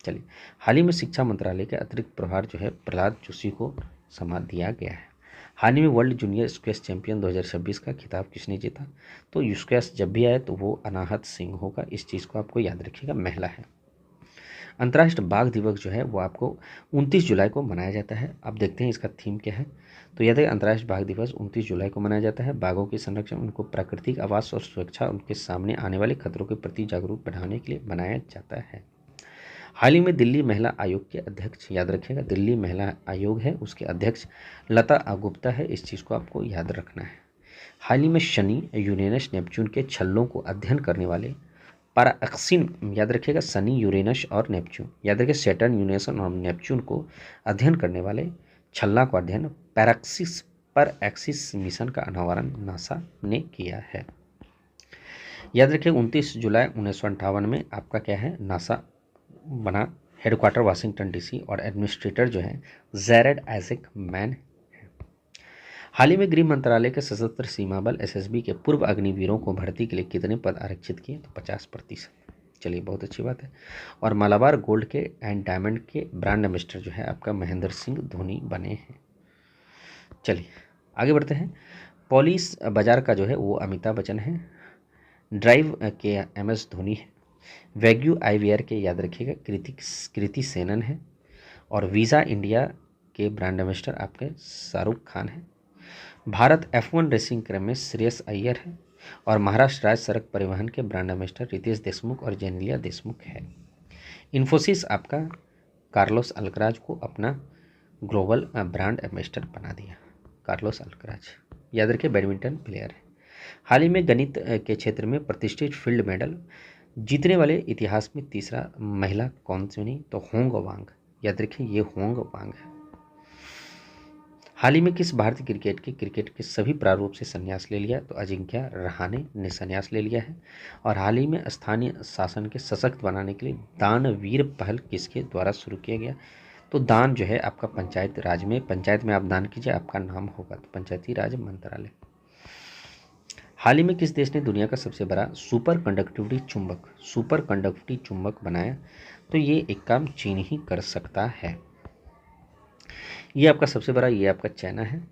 चलिए, हाल ही में शिक्षा मंत्रालय के अतिरिक्त प्रभार जो है प्रहलाद जोशी को संभाल दिया गया है। हाल ही में वर्ल्ड जूनियर स्क्वैश चैंपियन 2026 का खिताब किसने जीता, तो स्क्वैश जब भी आए तो वो अनाहत सिंह होगा, इस चीज़ को आपको याद रखिएगा, महिला है। अंतर्राष्ट्रीय बाघ दिवस जो है वो आपको 29 जुलाई को मनाया जाता है। अब देखते हैं इसका थीम क्या है। तो याद है, अंतर्राष्ट्रीय बाघ दिवस 29 जुलाई को मनाया जाता है। बाघों के संरक्षण, उनको प्राकृतिक आवास और सुरक्षा, उनके सामने आने वाले खतरों के प्रति जागरूक बढ़ाने के लिए मनाया जाता है। हाल ही में दिल्ली महिला आयोग के अध्यक्ष, याद रखिएगा दिल्ली महिला आयोग है, उसके अध्यक्ष लता गुप्ता है, इस चीज़ को आपको याद रखना है। हाल ही में शनि, यूरेनस, नेपच्यून के छल्लों को अध्ययन करने वाले पैराक्सिन, याद रखिएगा सनी, यूरेनस और नेपच्यून, याद रखिए सैटर्न, यूरेनस और नेपच्यून को अध्ययन करने वाले छल्ला का अध्ययन पैराक्सिस मिशन का अनावरण नासा ने किया है। याद रखिए 29 जुलाई 1958 में आपका क्या है, नासा बना, हेडक्वार्टर वाशिंगटन डीसी, और एडमिनिस्ट्रेटर जो है जैरेड आइजैक मैन है। हाल ही में गृह मंत्रालय के सशस्त्र सीमा बल एसएसबी के पूर्व अग्निवीरों को भर्ती के लिए कितने पद आरक्षित किए, तो 50%। चलिए, बहुत अच्छी बात है। और मालाबार गोल्ड के एंड डायमंड के ब्रांड एम्बेसडर जो है आपका महेंद्र सिंह धोनी बने हैं। चलिए आगे बढ़ते हैं। पॉलिस बाजार का जो है वो अमिताभ बच्चन है। ड्राइव के एमएस धोनी है। वैग्यू आईवीआर के, याद रखिएगा, कृति सेनन है। और वीज़ा इंडिया के ब्रांड एम्बेसडर आपके शाहरुख खान है। भारत F1 रेसिंग क्रम में श्रेयस अय्यर है। और महाराष्ट्र राज्य सड़क परिवहन के ब्रांड एम्बेसडर रितेश देशमुख और जेनेलिया देशमुख है। इन्फोसिस आपका कार्लोस अल्कराज को अपना ग्लोबल ब्रांड एम्बेसडर बना दिया। कार्लोस अल्कराज, याद रखिए, बैडमिंटन प्लेयर है। हाल ही में गणित के क्षेत्र में प्रतिष्ठित फील्ड मेडल जीतने वाले इतिहास में तीसरा महिला कौन सी बनी, तो होंग वांग, याद रखिए ये होंग वांग है। हाल ही में किस भारतीय क्रिकेट के सभी प्रारूप से संन्यास ले लिया, तो अजिंक्य रहाणे ने संन्यास ले लिया है। और हाल ही में स्थानीय शासन के सशक्त बनाने के लिए दानवीर पहल किसके द्वारा शुरू किया गया, तो दान जो है आपका पंचायत में आप दान कीजिए, आपका नाम होगा, तो पंचायती राज मंत्रालय। हाल ही में किस देश ने दुनिया का सबसे बड़ा सुपर कंडक्टिविटी चुंबक बनाया, तो ये एक काम चीन ही कर सकता है। ये आपका सबसे बड़ा, ये आपका चाइना है,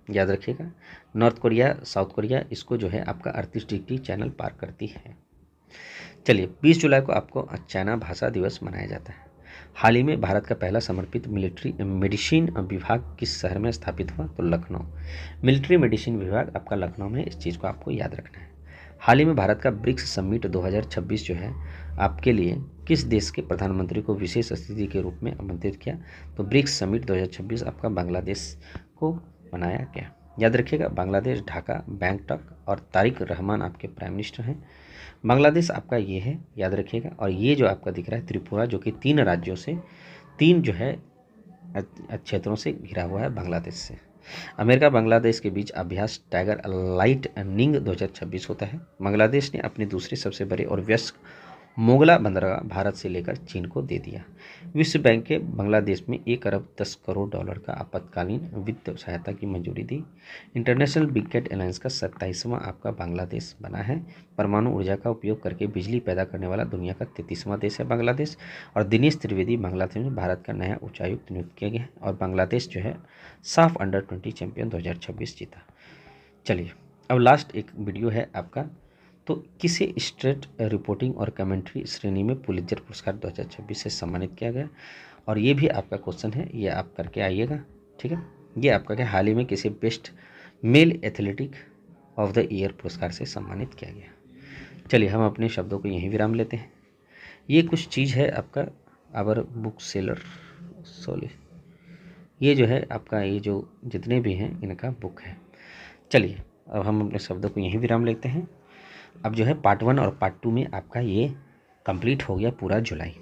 याद रखिएगा। नॉर्थ कोरिया, साउथ कोरिया, इसको जो है आपका 38 डिग्री चैनल पार करती है। चलिए, 20 जुलाई को आपको चाइना भाषा दिवस मनाया जाता है। हाल ही में भारत का पहला समर्पित मिलिट्री मेडिसिन विभाग किस शहर में स्थापित हुआ, तो लखनऊ। मिलिट्री मेडिसिन विभाग आपका लखनऊ में, इस चीज़ को आपको याद रखना है। हाल ही में भारत का ब्रिक्स समिट 2026 जो है आपके लिए किस देश के प्रधानमंत्री को विशेष अतिथि के रूप में आमंत्रित किया, तो ब्रिक्स समिट 2026 आपका बांग्लादेश को मनाया गया। याद रखिएगा, बांग्लादेश, ढाका, बैंकॉक और तारिक रहमान आपके प्राइम मिनिस्टर हैं। बांग्लादेश आपका ये है, याद रखिएगा। और ये जो आपका दिख रहा है त्रिपुरा, जो कि 3 राज्यों से, 3 जो है क्षेत्रों से घिरा हुआ है बांग्लादेश से। अमेरिका बांग्लादेश के बीच अभ्यास टाइगर लाइटनिंग 2026 होता है। बांग्लादेश ने अपने दूसरे सबसे बड़े और व्यस्त मोगला बंदरगाह भारत से लेकर चीन को दे दिया। विश्व बैंक के बांग्लादेश में 1 अरब 10 करोड़ डॉलर का आपातकालीन वित्त सहायता की मंजूरी दी। इंटरनेशनल बिगकेट एलायंस का 27वां आपका बांग्लादेश बना है। परमाणु ऊर्जा का उपयोग करके बिजली पैदा करने वाला दुनिया का 33वां देश है बांग्लादेश। और दिनेश त्रिवेदी बांग्लादेश में भारत का नया उच्चायुक्त नियुक्त किया गया है। और बांग्लादेश जो है साफ अंडर-20 चैंपियन 2026 जीता। चलिए, अब लास्ट एक वीडियो है आपका, तो किसे स्ट्रेट रिपोर्टिंग और कमेंट्री श्रेणी में पुलित्जर पुरस्कार 2026 से सम्मानित किया गया, और ये भी आपका क्वेश्चन है, ये आप करके आइएगा, ठीक है। ये आपका क्या, हाल ही में किसे best male athletic of the year पुरस्कार से सम्मानित किया गया। चलिए, हम अपने शब्दों को यहीं विराम लेते हैं। ये कुछ चीज़ है आपका आवर बुक सेलर सोले, ये जो है आपका, ये जो जितने भी हैं इनका बुक है। चलिए, अब हम अपने शब्दों को यहीं विराम लेते हैं। अब जो है पार्ट 1 और पार्ट 2 में आपका ये कंप्लीट हो गया पूरा जुलाई।